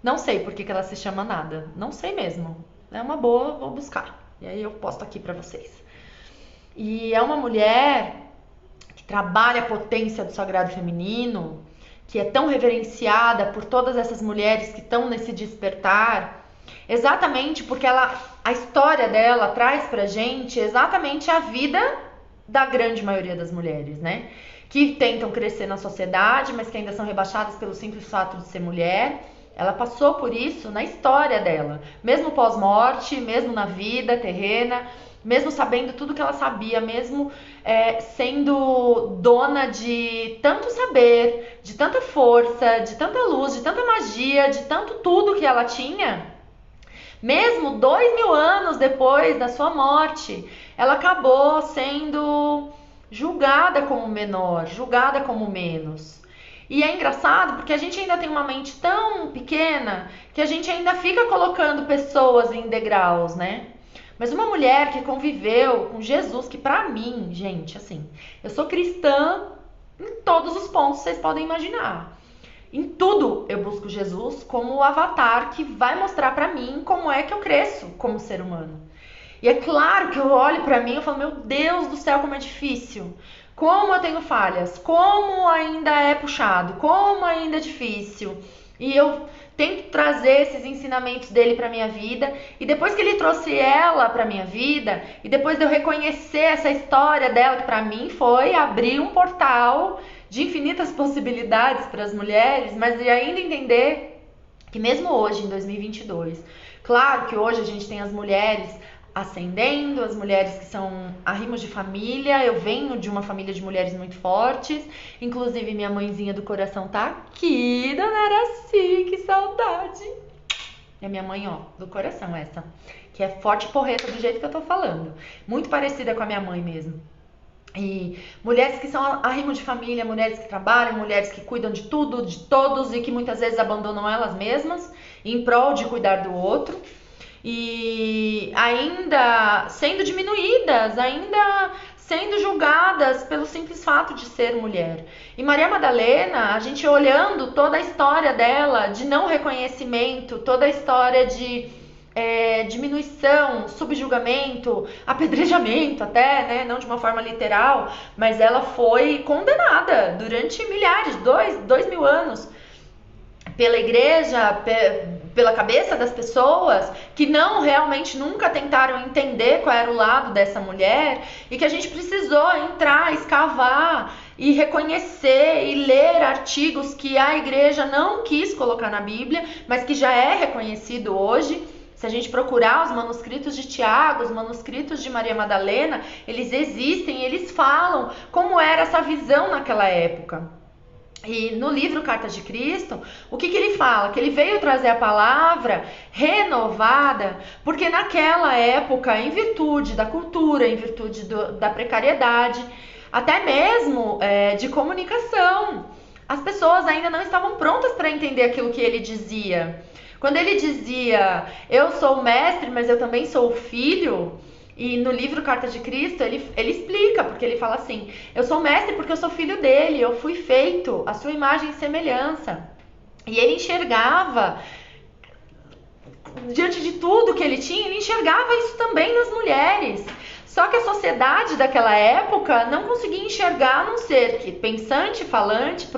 não sei por que ela se chama nada, não sei mesmo. É uma boa, vou buscar. E aí eu posto aqui pra vocês. E é uma mulher que trabalha a potência do sagrado feminino, que é tão reverenciada por todas essas mulheres que estão nesse despertar, exatamente porque a história dela traz pra gente exatamente a vida da grande maioria das mulheres, né? Que tentam crescer na sociedade, mas que ainda são rebaixadas pelo simples fato de ser mulher. Ela passou por isso na história dela, mesmo pós-morte, mesmo na vida terrena, mesmo sabendo tudo que ela sabia, mesmo sendo dona de tanto saber, de tanta força, de tanta luz, de tanta magia, de tanto tudo que ela tinha, mesmo 2000 anos depois da sua morte, ela acabou sendo julgada como menor, julgada como menos. E é engraçado porque a gente ainda tem uma mente tão pequena que a gente ainda fica colocando pessoas em degraus, né? Mas uma mulher que conviveu com Jesus, que pra mim, gente, assim, eu sou cristã em todos os pontos que vocês podem imaginar. Em tudo eu busco Jesus como o avatar que vai mostrar pra mim como é que eu cresço como ser humano. E é claro que eu olho pra mim e falo, meu Deus do céu, como é difícil. Como eu tenho falhas, como ainda é puxado, como ainda é difícil. E eu tento trazer esses ensinamentos dele pra minha vida. E depois que ele trouxe ela pra minha vida, e depois de eu reconhecer essa história dela, que pra mim foi abrir um portal de infinitas possibilidades para as mulheres, mas de ainda entender que mesmo hoje, em 2022, claro que hoje a gente tem as mulheres ascendendo, as mulheres que são arrimos de família. Eu venho de uma família de mulheres muito fortes, inclusive minha mãezinha do coração tá aqui, dona Araci, que saudade. É minha mãe, ó, do coração essa, que é forte e porreta do jeito que eu tô falando, muito parecida com a minha mãe mesmo. E mulheres que são arrimos de família, mulheres que trabalham, mulheres que cuidam de tudo, de todos, e que muitas vezes abandonam elas mesmas em prol de cuidar do outro. E ainda sendo diminuídas, ainda sendo julgadas pelo simples fato de ser mulher. E Maria Madalena, a gente olhando toda a história dela de não reconhecimento, toda a história de diminuição, subjugamento, apedrejamento até, né? Não de uma forma literal, mas ela foi condenada durante milhares, 2000 anos, pela igreja, pela cabeça das pessoas que não realmente nunca tentaram entender qual era o lado dessa mulher, e que a gente precisou entrar, escavar e reconhecer e ler artigos que a igreja não quis colocar na Bíblia, mas que já é reconhecido hoje. Se a gente procurar os manuscritos de Tiago, os manuscritos de Maria Madalena, eles existem, eles falam como era essa visão naquela época. E no livro Cartas de Cristo, o que ele fala? Que ele veio trazer a palavra renovada, porque naquela época, em virtude da cultura, em virtude da precariedade, até mesmo de comunicação, as pessoas ainda não estavam prontas para entender aquilo que ele dizia. Quando ele dizia, eu sou o mestre, mas eu também sou o filho... E no livro Cartas de Cristo, ele explica, porque ele fala assim, eu sou mestre porque eu sou filho dele, eu fui feito à sua imagem e semelhança. E ele enxergava, diante de tudo que ele tinha, ele enxergava isso também nas mulheres. Só que a sociedade daquela época não conseguia enxergar num ser que pensante, falante,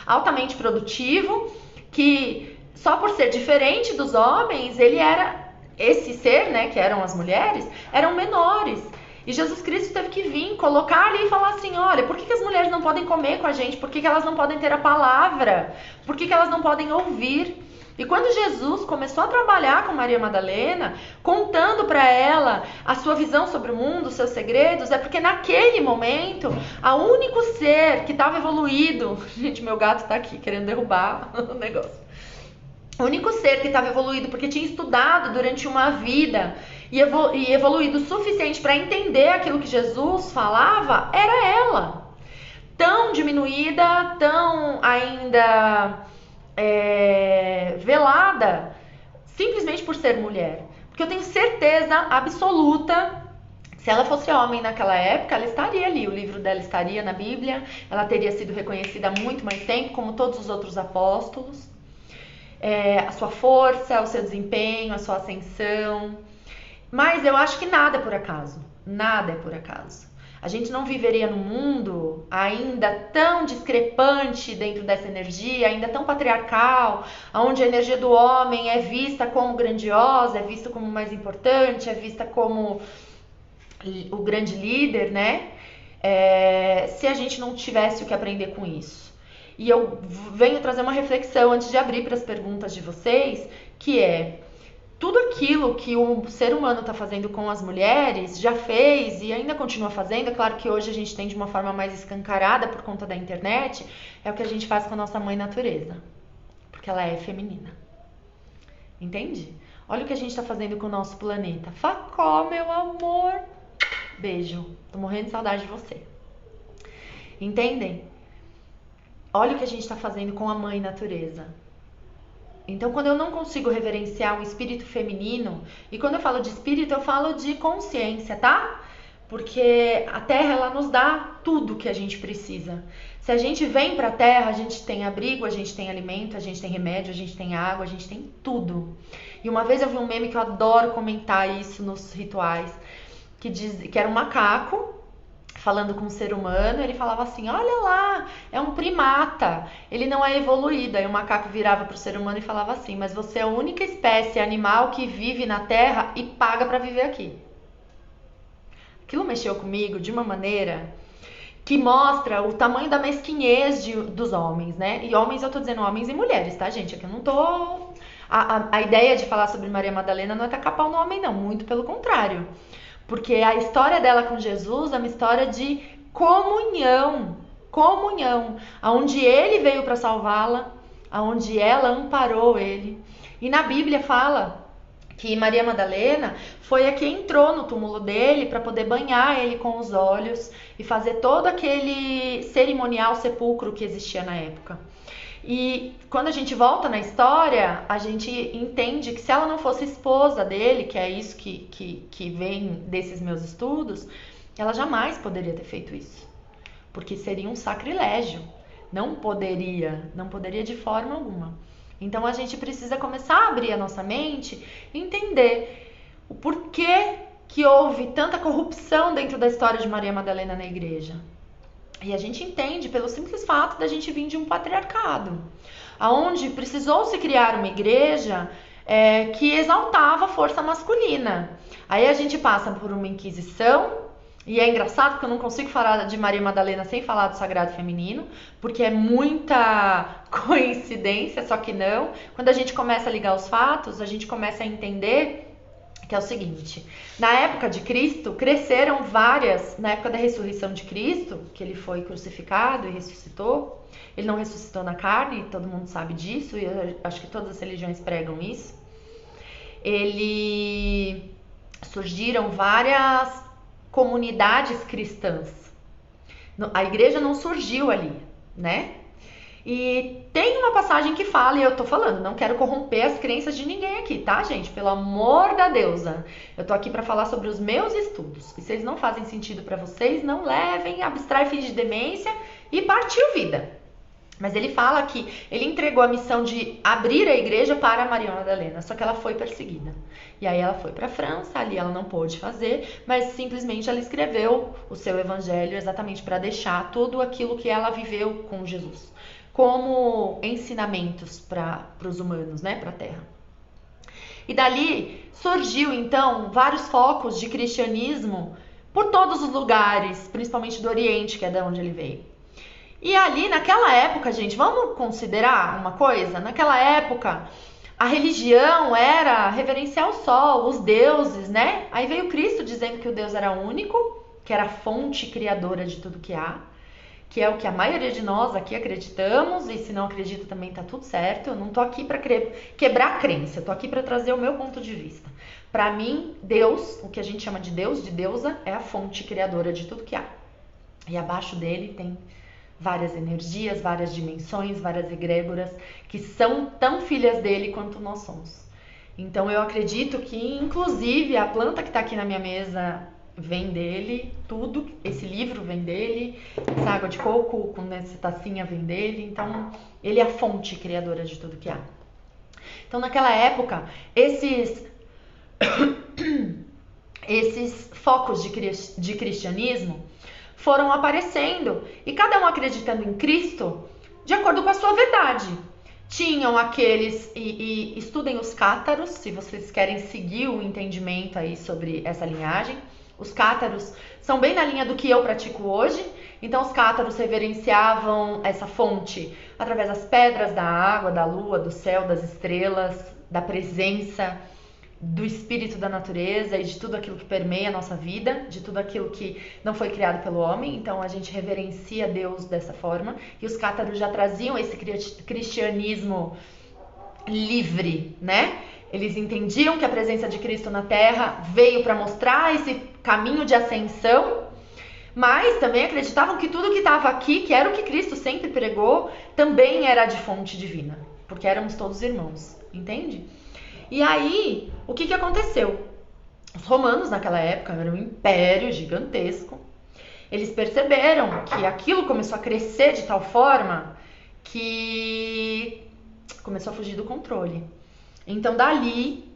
altamente produtivo, que só por ser diferente dos homens, ele era... Esse ser, né, que eram as mulheres, eram menores. E Jesus Cristo teve que vir, colocar ali e falar assim, olha, por que as mulheres não podem comer com a gente? Por que elas não podem ter a palavra? Por que elas não podem ouvir? E quando Jesus começou a trabalhar com Maria Madalena, contando para ela a sua visão sobre o mundo, os seus segredos, é porque naquele momento, o único ser que estava evoluído... Gente, meu gato tá aqui querendo derrubar o negócio. O único ser que estava evoluído porque tinha estudado durante uma vida e evoluído o suficiente para entender aquilo que Jesus falava, era ela. Tão diminuída, tão ainda velada, simplesmente por ser mulher. Porque eu tenho certeza absoluta, se ela fosse homem naquela época, ela estaria ali, o livro dela estaria na Bíblia, ela teria sido reconhecida há muito mais tempo, como todos os outros apóstolos. A sua força, o seu desempenho, a sua ascensão. Mas eu acho que nada é por acaso. Nada é por acaso. A gente não viveria num mundo ainda tão discrepante dentro dessa energia, ainda tão patriarcal, onde a energia do homem é vista como grandiosa, é vista como mais importante, é vista como o grande líder, né? Se a gente não tivesse o que aprender com isso. E eu venho trazer uma reflexão antes de abrir para as perguntas de vocês, que é tudo aquilo que o ser humano está fazendo com as mulheres, já fez e ainda continua fazendo. É claro que hoje a gente tem de uma forma mais escancarada por conta da internet, é o que a gente faz com a nossa mãe natureza, porque ela é feminina. Entende? Olha o que a gente está fazendo com o nosso planeta. Facó, meu amor. Beijo. Tô morrendo de saudade de você. Entendem? Olha o que a gente está fazendo com a mãe natureza. Então, quando eu não consigo reverenciar um espírito feminino, e quando eu falo de espírito, eu falo de consciência, tá? Porque a Terra, ela nos dá tudo que a gente precisa. Se a gente vem pra Terra, a gente tem abrigo, a gente tem alimento, a gente tem remédio, a gente tem água, a gente tem tudo. E uma vez eu vi um meme que eu adoro comentar isso nos rituais, que era um macaco falando com um ser humano, ele falava assim, olha lá, é um primata, ele não é evoluído. Aí o macaco virava pro ser humano e falava assim, mas você é a única espécie animal que vive na Terra e paga para viver aqui. Aquilo mexeu comigo de uma maneira que mostra o tamanho da mesquinhez dos homens, né? E homens, eu tô dizendo homens e mulheres, tá, gente? Aqui eu não tô... A ideia de falar sobre Maria Madalena não é tacar pau no homem, não, muito pelo contrário. Porque a história dela com Jesus é uma história de comunhão, aonde ele veio para salvá-la, aonde ela amparou ele. E na Bíblia fala que Maria Madalena foi a que entrou no túmulo dele para poder banhar ele com os olhos e fazer todo aquele cerimonial sepulcro que existia na época. E quando a gente volta na história, a gente entende que se ela não fosse esposa dele, que é isso que vem desses meus estudos, ela jamais poderia ter feito isso. Porque seria um sacrilégio. Não poderia de forma alguma. Então a gente precisa começar a abrir a nossa mente e entender o porquê que houve tanta corrupção dentro da história de Maria Madalena na igreja. E a gente entende pelo simples fato da gente vir de um patriarcado, onde precisou se criar uma igreja que exaltava a força masculina. Aí a gente passa por uma inquisição, E é engraçado porque eu não consigo falar de Maria Madalena sem falar do Sagrado Feminino, porque é muita coincidência, só que não. Quando a gente começa a ligar os fatos, a gente começa a entender que é o seguinte: na época de Cristo, cresceram várias, na época da ressurreição de Cristo, que ele foi crucificado e ressuscitou. Ele não ressuscitou na carne, todo mundo sabe disso, e eu acho que todas as religiões pregam isso. Surgiram várias comunidades cristãs. A igreja não surgiu ali, né? E tem uma passagem que fala, e eu tô falando, não quero corromper as crenças de ninguém aqui, tá, gente? Pelo amor da deusa. Eu tô aqui pra falar sobre os meus estudos. E se eles não fazem sentido pra vocês, não levem, abstrai, finge de demência e partiu vida. Mas ele fala que ele entregou a missão de abrir a igreja para Maria Madalena, só que ela foi perseguida. E aí ela foi para a França, ali ela não pôde fazer, mas simplesmente ela escreveu o seu evangelho exatamente para deixar tudo aquilo que ela viveu com Jesus, como ensinamentos para os humanos, né, para a Terra. E dali surgiu então vários focos de cristianismo por todos os lugares, principalmente do Oriente, que é de onde ele veio. E ali, naquela época, gente, vamos considerar uma coisa? Naquela época, a religião era reverenciar o sol, os deuses, né? Aí veio Cristo dizendo que o Deus era único, que era a fonte criadora de tudo que há, que é o que a maioria de nós aqui acreditamos, e se não acredita também tá tudo certo. Eu não tô aqui para quebrar a crença, eu tô aqui para trazer o meu ponto de vista. Para mim, Deus, o que a gente chama de Deus, de deusa, é a fonte criadora de tudo que há. E abaixo dele tem várias energias, várias dimensões, várias egrégoras que são tão filhas dele quanto nós somos. Então eu acredito que, inclusive, a planta que está aqui na minha mesa vem dele, tudo, esse livro vem dele, essa água de coco com essa tacinha vem dele, então ele é a fonte criadora de tudo que há. Então naquela época, esses focos de cristianismo foram aparecendo e cada um acreditando em Cristo de acordo com a sua verdade. Tinham aqueles, e estudem os cátaros, se vocês querem seguir o entendimento aí sobre essa linhagem. Os cátaros são bem na linha do que eu pratico hoje. Então os cátaros reverenciavam essa fonte através das pedras, da água, da lua, do céu, das estrelas, da presença, do espírito da natureza e de tudo aquilo que permeia a nossa vida, de tudo aquilo que não foi criado pelo homem. Então a gente reverencia Deus dessa forma. E os cátaros já traziam esse cristianismo livre, né? Eles entendiam que a presença de Cristo na Terra veio para mostrar esse caminho de ascensão, mas também acreditavam que tudo que estava aqui, que era o que Cristo sempre pregou, também era de fonte divina, porque éramos todos irmãos, entende? E aí, o que aconteceu? Os romanos naquela época eram um império gigantesco. Eles perceberam que aquilo começou a crescer de tal forma que começou a fugir do controle. Então dali,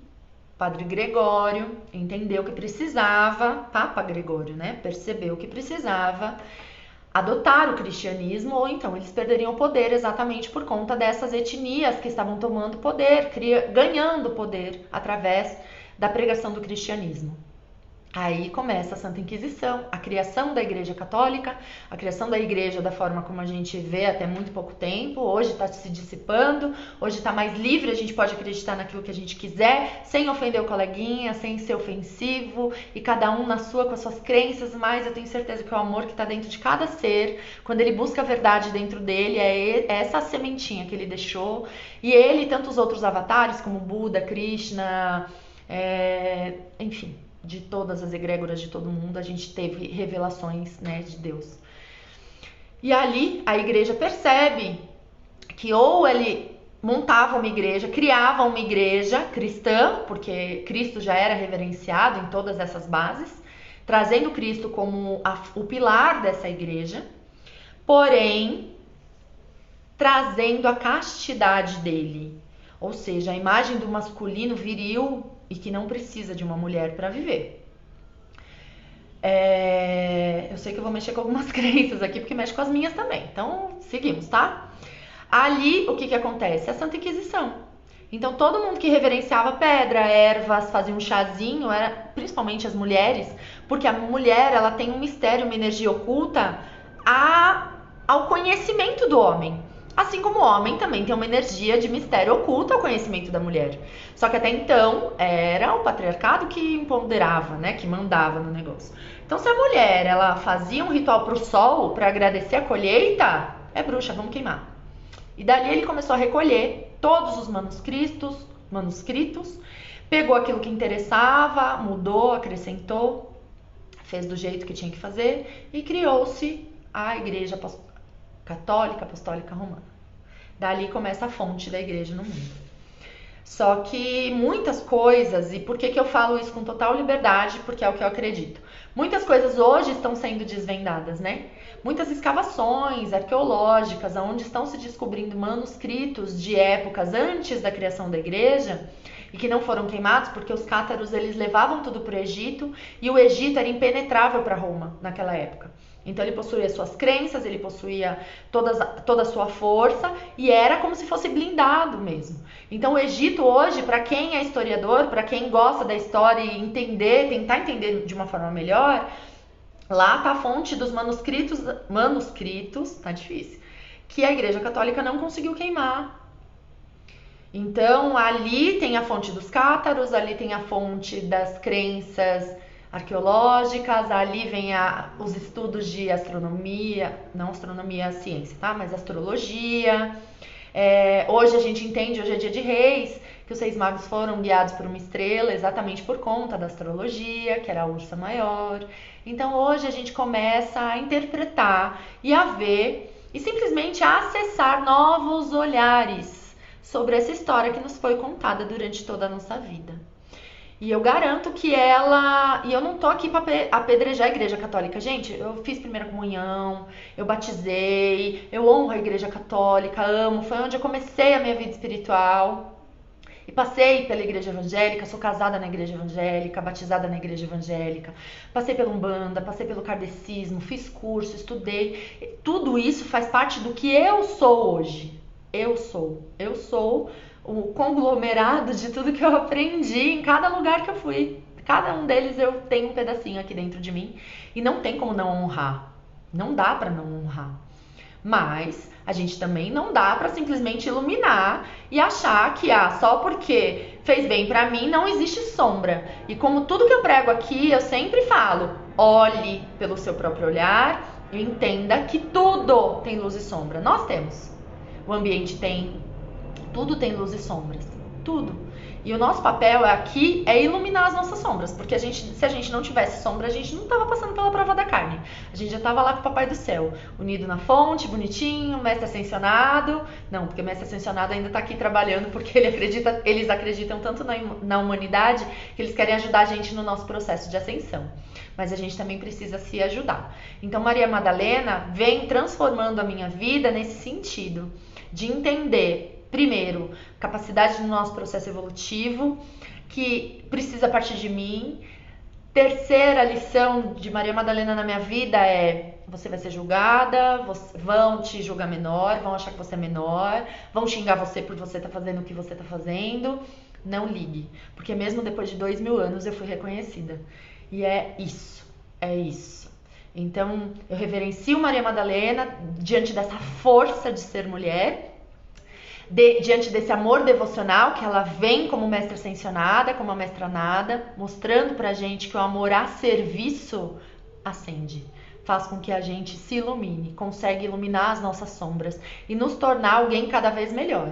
Padre Gregório entendeu que precisava, Papa Gregório, né? Percebeu que precisava adotar o cristianismo, ou então eles perderiam o poder exatamente por conta dessas etnias que estavam tomando poder, ganhando poder através da pregação do cristianismo. Aí começa a Santa Inquisição, a criação da Igreja Católica, a criação da Igreja da forma como a gente vê até muito pouco tempo. Hoje está se dissipando, hoje está mais livre, a gente pode acreditar naquilo que a gente quiser, sem ofender o coleguinha, sem ser ofensivo, e cada um na sua, com as suas crenças, mas eu tenho certeza que o amor que está dentro de cada ser, quando ele busca a verdade dentro dele, é essa sementinha que ele deixou, e ele e tantos outros avatares, como Buda, Krishna, enfim, de todas as egrégoras de todo mundo, a gente teve revelações, né, de Deus. E ali a igreja percebe que ou ele montava uma igreja, criava uma igreja cristã, porque Cristo já era reverenciado em todas essas bases, trazendo Cristo como o pilar dessa igreja, porém trazendo a castidade dele, ou seja, a imagem do masculino viril e que não precisa de uma mulher para viver. Eu sei que eu vou mexer com algumas crenças aqui, porque mexe com as minhas também. Então, seguimos, tá? Ali, o que acontece? A Santa Inquisição. Então todo mundo que reverenciava pedra, ervas, fazia um chazinho, era principalmente as mulheres, porque a mulher ela tem um mistério, uma energia oculta ao conhecimento do homem. Assim como o homem também tem uma energia de mistério oculto ao conhecimento da mulher. Só que até então era o patriarcado que empoderava, né, que mandava no negócio. Então se a mulher ela fazia um ritual pro sol para agradecer a colheita, é bruxa, vamos queimar. E dali ele começou a recolher todos os manuscritos, pegou aquilo que interessava, mudou, acrescentou, fez do jeito que tinha que fazer e criou-se a Igreja Católica Apostólica Romana. Dali começa a fonte da igreja no mundo. Só que muitas coisas, e por que eu falo isso com total liberdade? Porque é o que eu acredito. Muitas coisas hoje estão sendo desvendadas, né? Muitas escavações arqueológicas, onde estão se descobrindo manuscritos de épocas antes da criação da igreja, e que não foram queimados porque os cátaros eles levavam tudo para o Egito, e o Egito era impenetrável para Roma naquela época. Então ele possuía suas crenças, ele possuía toda a sua força e era como se fosse blindado mesmo. Então o Egito hoje, para quem é historiador, para quem gosta da história e entender, tentar entender de uma forma melhor, lá está a fonte dos manuscritos, tá difícil, que a Igreja Católica não conseguiu queimar. Então ali tem a fonte dos cátaros, ali tem a fonte das crenças arqueológicas, ali vem os estudos de astronomia, não astronomia, ciência, tá? Mas astrologia. Hoje a gente entende, hoje é dia de Reis, que os Reis Magos foram guiados por uma estrela exatamente por conta da astrologia, que era a Ursa Maior. Então hoje a gente começa a interpretar e a ver e simplesmente a acessar novos olhares sobre essa história que nos foi contada durante toda a nossa vida. E eu garanto que e eu não tô aqui para apedrejar a Igreja Católica, gente, eu fiz primeira comunhão, eu batizei, eu honro a Igreja Católica, amo, foi onde eu comecei a minha vida espiritual. E passei pela Igreja Evangélica, sou casada na Igreja Evangélica, batizada na Igreja Evangélica, passei pela Umbanda, passei pelo kardecismo, fiz curso, estudei. Tudo isso faz parte do que eu sou hoje. Eu sou o conglomerado de tudo que eu aprendi em cada lugar que eu fui. Cada um deles eu tenho um pedacinho aqui dentro de mim e não tem como não honrar. Não dá para não honrar. Mas a gente também não dá para simplesmente iluminar e achar que só porque fez bem para mim não existe sombra. E como tudo que eu prego aqui, eu sempre falo, olhe pelo seu próprio olhar e entenda que tudo tem luz e sombra. Nós temos. O ambiente tem, tudo tem luz e sombras, tudo. E o nosso papel aqui é iluminar as nossas sombras, porque se a gente não tivesse sombra, a gente não estava passando pela prova da carne. A gente já estava lá com o Papai do Céu, unido na fonte, bonitinho, mestre ascensionado. Não, porque o mestre ascensionado ainda está aqui trabalhando, porque eles acreditam tanto na humanidade que eles querem ajudar a gente no nosso processo de ascensão. Mas a gente também precisa se ajudar. Então Maria Madalena vem transformando a minha vida nesse sentido, de entender, primeiro, capacidade do nosso processo evolutivo, que precisa partir de mim. Terceira lição de Maria Madalena na minha vida é: você vai ser julgada, vão te julgar menor, vão achar que você é menor, vão xingar você por você estar fazendo o que você está fazendo. Não ligue, porque mesmo depois de 2000 anos eu fui reconhecida. E é isso. Então, eu reverencio Maria Madalena diante dessa força de ser mulher, diante desse amor devocional que ela vem como mestra ascensionada, como a mestra nada, mostrando pra gente que o amor a serviço acende, faz com que a gente se ilumine, consegue iluminar as nossas sombras e nos tornar alguém cada vez melhor.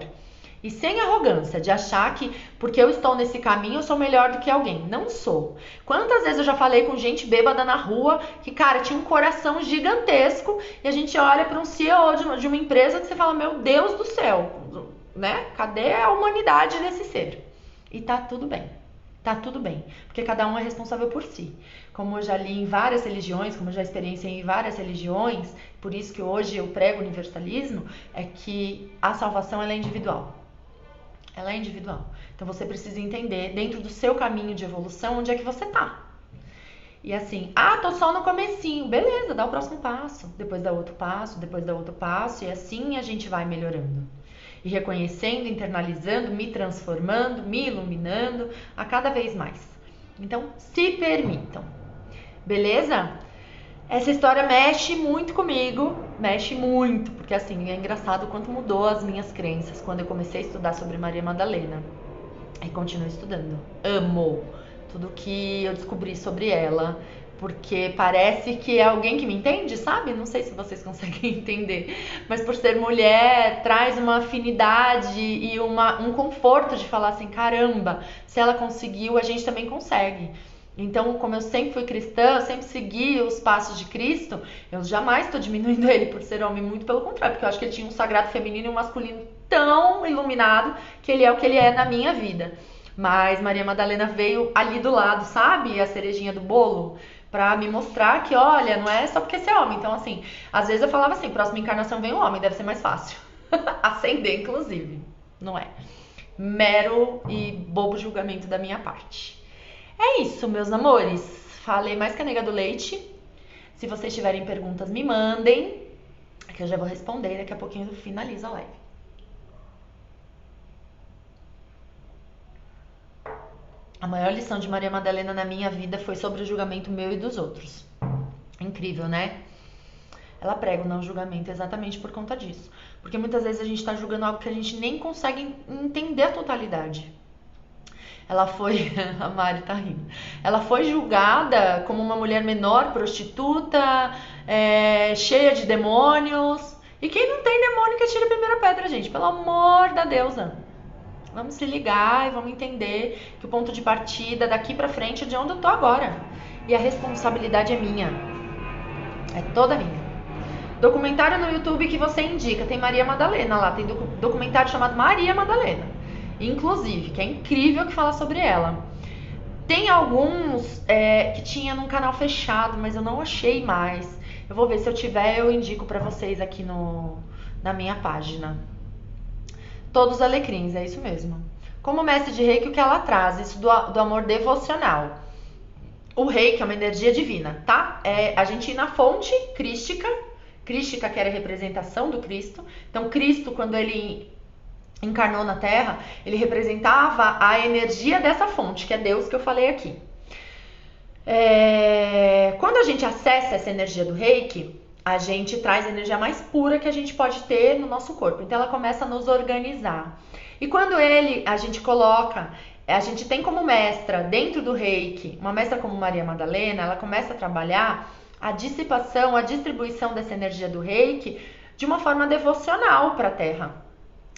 E sem arrogância de achar que porque eu estou nesse caminho eu sou melhor do que alguém. Não sou. Quantas vezes eu já falei com gente bêbada na rua que, cara, tinha um coração gigantesco e a gente olha para um CEO de uma empresa que você fala, meu Deus do céu, né? Cadê a humanidade desse ser? E tá tudo bem. Tá tudo bem, porque cada um é responsável por si. Como eu já li em várias religiões, como eu já experienciei em várias religiões, por isso que hoje eu prego universalismo, é que a salvação ela é individual. Ela é individual. Então você precisa entender, dentro do seu caminho de evolução, onde é que você tá. E assim, tô só no comecinho. Beleza, dá o próximo passo. Depois dá outro passo, depois dá outro passo. E assim a gente vai melhorando. e reconhecendo, internalizando, me transformando, me iluminando a cada vez mais. Então, se permitam. Beleza? Essa história mexe muito comigo, mexe muito, porque assim, é engraçado o quanto mudou as minhas crenças quando eu comecei a estudar sobre Maria Madalena. E continuo estudando. Amo tudo que eu descobri sobre ela, porque parece que é alguém que me entende, sabe? Não sei se vocês conseguem entender, mas por ser mulher, traz uma afinidade e um conforto de falar assim, caramba, se ela conseguiu, a gente também consegue. Então, como eu sempre fui cristã, eu sempre segui os passos de Cristo, eu jamais estou diminuindo ele por ser homem, muito pelo contrário, porque eu acho que ele tinha um sagrado feminino e um masculino tão iluminado que ele é o que ele é na minha vida. Mas Maria Madalena veio ali do lado, sabe? A cerejinha do bolo, pra me mostrar que, olha, não é só porque você é homem. Então, assim, às vezes eu falava assim, próxima encarnação vem um homem, deve ser mais fácil. Ascender, inclusive. Não é. Mero e bobo julgamento da minha parte. É isso, meus amores. Falei mais que a nega do leite. Se vocês tiverem perguntas, me mandem, que eu já vou responder. Daqui a pouquinho eu finalizo a live. A maior lição de Maria Madalena na minha vida foi sobre o julgamento meu e dos outros. Incrível, né? Ela prega o não julgamento exatamente por conta disso. Porque muitas vezes a gente tá julgando algo que a gente nem consegue entender a totalidade. Ela foi, a Mari tá rindo, ela foi julgada como uma mulher menor, prostituta, cheia de demônios. E quem não tem demônio que atire a primeira pedra, gente, pelo amor da deusa. Vamos se ligar e vamos entender que o ponto de partida daqui pra frente é de onde eu tô agora. E a responsabilidade é minha. É toda minha. Documentário no YouTube que você indica, tem Maria Madalena lá, tem documentário chamado Maria Madalena. Inclusive, que é incrível que fala sobre ela. Tem alguns que tinha num canal fechado, mas eu não achei mais. Eu vou ver se eu tiver, eu indico pra vocês aqui na minha página. Todos os alecrins, é isso mesmo. Como mestre de Reiki, o que ela traz? Isso do amor devocional. O Reiki é uma energia divina, tá? A gente ir na fonte crística. Crística que era a representação do Cristo. Então, Cristo, quando ele encarnou na Terra, ele representava a energia dessa fonte, que é Deus, que eu falei aqui. Quando a gente acessa essa energia do Reiki, a gente traz a energia mais pura que a gente pode ter no nosso corpo. Então ela começa a nos organizar. E quando a gente coloca, a gente tem como mestra dentro do Reiki, uma mestra como Maria Madalena, ela começa a trabalhar a dissipação, a distribuição dessa energia do Reiki de uma forma devocional para a Terra,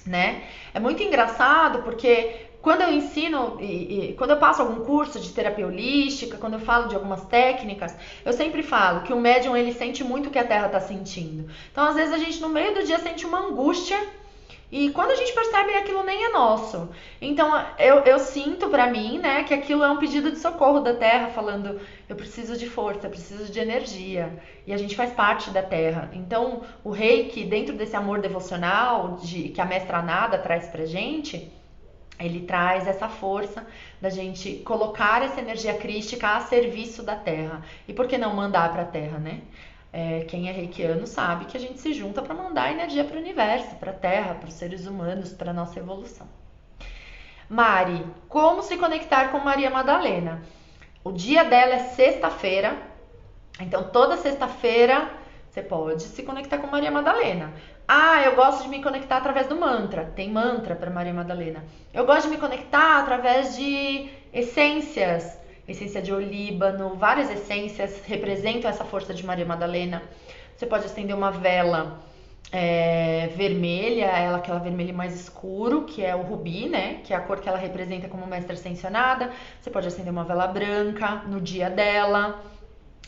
né? É muito engraçado porque quando eu ensino, quando eu passo algum curso de terapia holística, quando eu falo de algumas técnicas, eu sempre falo que o médium, ele sente muito o que a Terra está sentindo. Então, às vezes, a gente no meio do dia sente uma angústia e quando a gente percebe, aquilo nem é nosso. Então, eu sinto pra mim, né, que aquilo é um pedido de socorro da Terra, falando, eu preciso de força, eu preciso de energia. E a gente faz parte da Terra. Então, o Reiki, dentro desse amor devocional que a Mestra Nada traz pra gente, ele traz essa força da gente colocar essa energia crística a serviço da Terra. E por que não mandar para a Terra, né? Quem é reikiano sabe que a gente se junta para mandar energia para o universo, para a Terra, para os seres humanos, para a nossa evolução. Mari, como se conectar com Maria Madalena? O dia dela é sexta-feira, então toda sexta-feira você pode se conectar com Maria Madalena. Ah, eu gosto de me conectar através do mantra. Tem mantra para Maria Madalena. Eu gosto de me conectar através de essências. Essência de olíbano, várias essências representam essa força de Maria Madalena. Você pode acender uma vela vermelha, aquela vermelho mais escuro, que é o rubi, né? Que é a cor que ela representa como mestra ascensionada. Você pode acender uma vela branca no dia dela.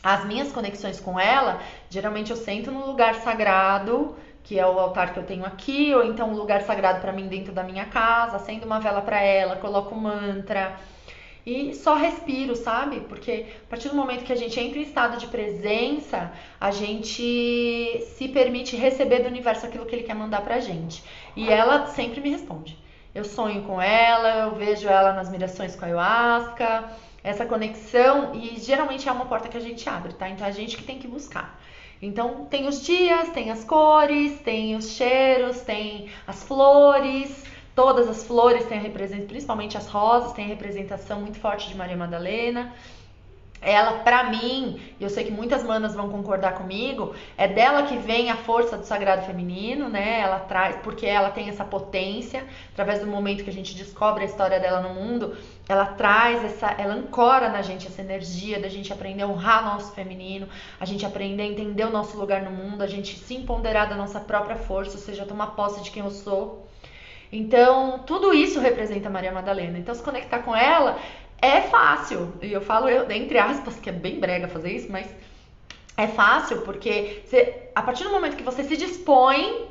As minhas conexões com ela, geralmente eu sento num lugar sagrado, que é o altar que eu tenho aqui, ou então um lugar sagrado para mim dentro da minha casa, acendo uma vela para ela, coloco um mantra e só respiro, sabe? Porque a partir do momento que a gente entra em estado de presença, a gente se permite receber do universo aquilo que ele quer mandar pra gente. E ela sempre me responde. Eu sonho com ela, eu vejo ela nas mirações com a ayahuasca, essa conexão e geralmente é uma porta que a gente abre, tá? Então é a gente que tem que buscar. Então tem os dias, tem as cores, tem os cheiros, tem as flores. Todas as flores têm a representação, principalmente as rosas, têm a representação muito forte de Maria Madalena. Ela, pra mim, e eu sei que muitas manas vão concordar comigo, é dela que vem a força do sagrado feminino, né? Ela traz, porque ela tem essa potência, através do momento que a gente descobre a história dela no mundo, ela traz ela ancora na gente essa energia da gente aprender a honrar nosso feminino, a gente aprender a entender o nosso lugar no mundo, a gente se empoderar da nossa própria força, ou seja, tomar posse de quem eu sou. Então, tudo isso representa Maria Madalena. Então, se conectar com ela é fácil. E eu falo, entre aspas, que é bem brega fazer isso, mas é fácil porque a partir do momento que você se dispõe,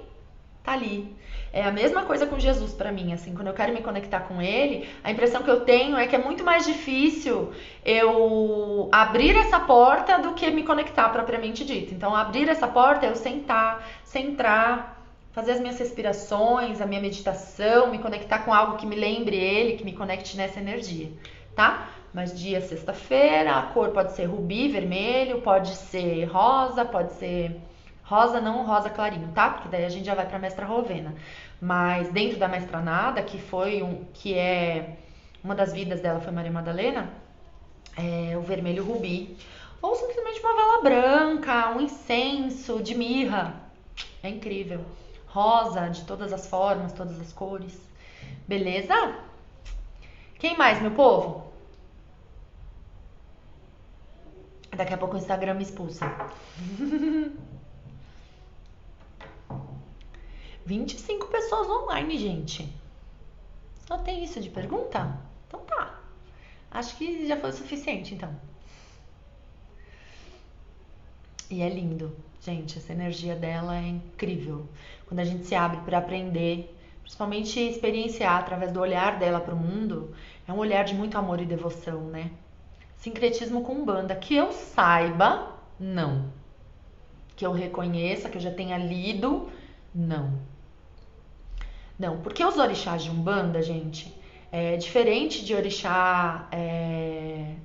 tá ali. É a mesma coisa com Jesus pra mim, assim, quando eu quero me conectar com ele, a impressão que eu tenho é que é muito mais difícil eu abrir essa porta do que me conectar propriamente dito. Então, abrir essa porta é eu sentar, centrar, fazer as minhas respirações, a minha meditação, me conectar com algo que me lembre ele, que me conecte nessa energia, tá? Mas dia sexta-feira, a cor pode ser rubi, vermelho, pode ser rosa, pode ser rosa, não rosa clarinho, tá? Porque daí a gente já vai pra Mestra Rovena. Mas dentro da Mestra Nada, que é uma das vidas dela foi Maria Madalena, é o vermelho rubi. Ou simplesmente uma vela branca, um incenso de mirra. É incrível. Rosa, de todas as formas, todas as cores. Beleza? Quem mais, meu povo? Daqui a pouco o Instagram me expulsa. 25 pessoas online, gente. Só tem isso de pergunta? Então tá. Acho que já foi o suficiente, então. E é lindo. Gente, essa energia dela é incrível. Quando a gente se abre para aprender, principalmente experienciar através do olhar dela para o mundo, é um olhar de muito amor e devoção, né? Sincretismo com Umbanda, que eu saiba, não. Que eu reconheça, que eu já tenha lido, não. Não, porque os orixás de Umbanda, gente, é diferente de orixá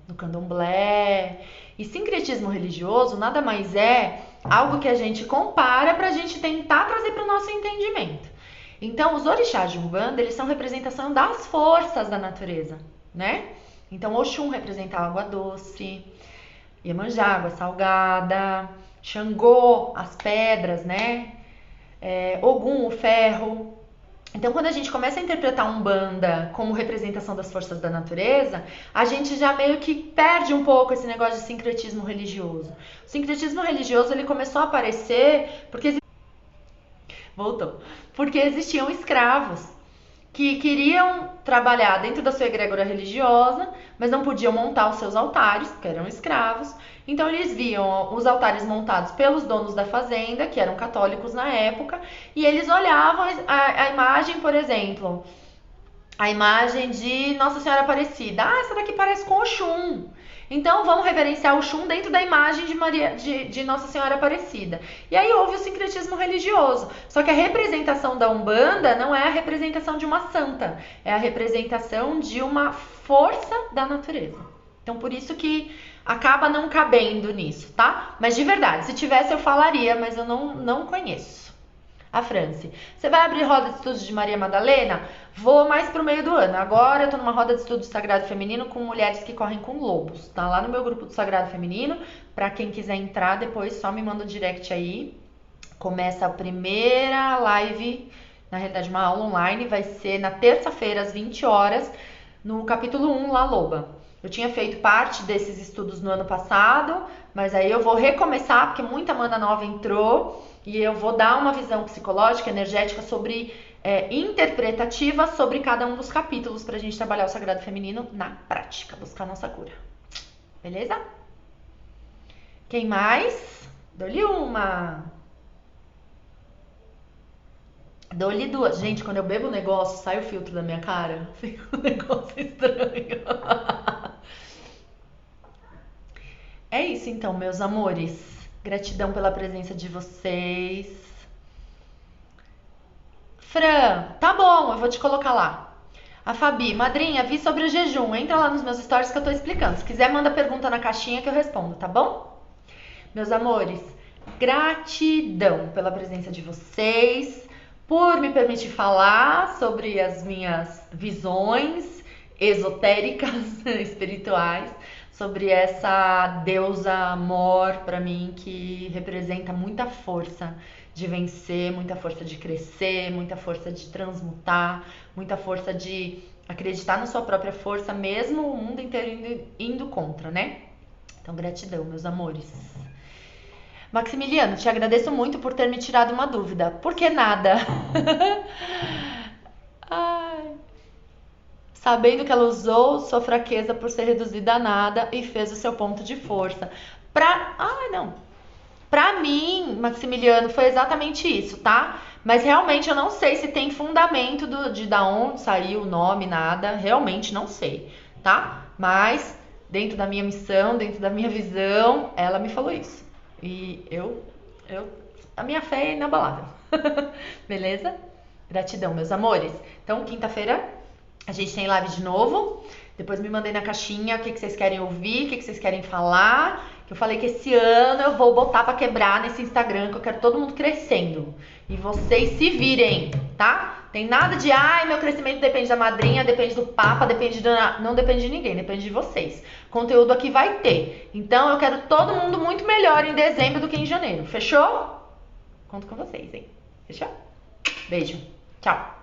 no candomblé. E sincretismo religioso nada mais é algo que a gente compara pra gente tentar trazer para o nosso entendimento. Então, os orixás de Umbanda, eles são representação das forças da natureza, né? Então, Oxum representa a água doce, Iemanjá, água salgada, Xangô, as pedras, né? Ogum, o ferro. Então, quando a gente começa a interpretar Umbanda como representação das forças da natureza, a gente já meio que perde um pouco esse negócio de sincretismo religioso. O sincretismo religioso, ele começou a aparecer porque existiam escravos que queriam trabalhar dentro da sua egrégora religiosa, mas não podiam montar os seus altares, porque eram escravos. Então eles viam os altares montados pelos donos da fazenda, que eram católicos na época, e eles olhavam a imagem, por exemplo, a imagem de Nossa Senhora Aparecida. Ah, essa daqui parece com Oxum. Então vamos reverenciar Oxum dentro da imagem de Nossa Senhora Aparecida. E aí houve o sincretismo religioso. Só que a representação da Umbanda não é a representação de uma santa, é a representação de uma força da natureza. Então por isso que acaba não cabendo nisso, tá? Mas de verdade, se tivesse eu falaria, mas eu não conheço. A Franci, você vai abrir roda de estudos de Maria Madalena? Vou mais pro meio do ano. Agora eu tô numa roda de estudos Sagrado Feminino com mulheres que correm com lobos. Tá lá no meu grupo do Sagrado Feminino. Pra quem quiser entrar, depois só me manda um direct aí. Começa a primeira live, na realidade uma aula online, vai ser na terça-feira às 20 horas, no capítulo 1, La Loba. Eu tinha feito parte desses estudos no ano passado, mas aí eu vou recomeçar porque muita mana nova entrou. E eu vou dar uma visão psicológica, energética, interpretativa sobre cada um dos capítulos pra gente trabalhar o Sagrado Feminino na prática, buscar a nossa cura. Beleza? Quem mais? Dou-lhe uma. Dou-lhe duas. Gente, quando eu bebo o negócio, sai o filtro da minha cara. Fica um negócio estranho. É isso então, meus amores. Gratidão pela presença de vocês. Fran, tá bom, eu vou te colocar lá. A Fabi, madrinha, vi sobre o jejum. Entra lá nos meus stories que eu tô explicando. Se quiser, manda pergunta na caixinha que eu respondo, tá bom? Meus amores, gratidão pela presença de vocês, por me permitir falar sobre as minhas visões esotéricas, espirituais, sobre essa deusa amor pra mim que representa muita força de vencer, muita força de crescer, muita força de transmutar, muita força de acreditar na sua própria força, mesmo o mundo inteiro indo contra, né? Então, gratidão, meus amores. Maximiliano, te agradeço muito por ter me tirado uma dúvida. Por que nada? Ai. Sabendo que ela usou sua fraqueza por ser reduzida a nada e fez o seu ponto de força. Ai, não. Pra mim, Maximiliano, foi exatamente isso, tá? Mas realmente eu não sei se tem fundamento de da onde saiu o nome, nada. Realmente não sei, tá? Mas dentro da minha missão, dentro da minha visão, ela me falou isso. E a minha fé é inabalável. Beleza? Gratidão, meus amores. Então, quinta-feira a gente tem live de novo. Depois me mandem na caixinha o que vocês querem ouvir, o que vocês querem falar. Que eu falei que esse ano eu vou botar pra quebrar nesse Instagram, que eu quero todo mundo crescendo. E vocês se virem, tá? Tem nada de, ai, meu crescimento depende da madrinha, depende do papa, não depende de ninguém, depende de vocês. Conteúdo aqui vai ter. Então eu quero todo mundo muito melhor em dezembro do que em janeiro. Fechou? Conto com vocês, hein? Fechou? Beijo. Tchau.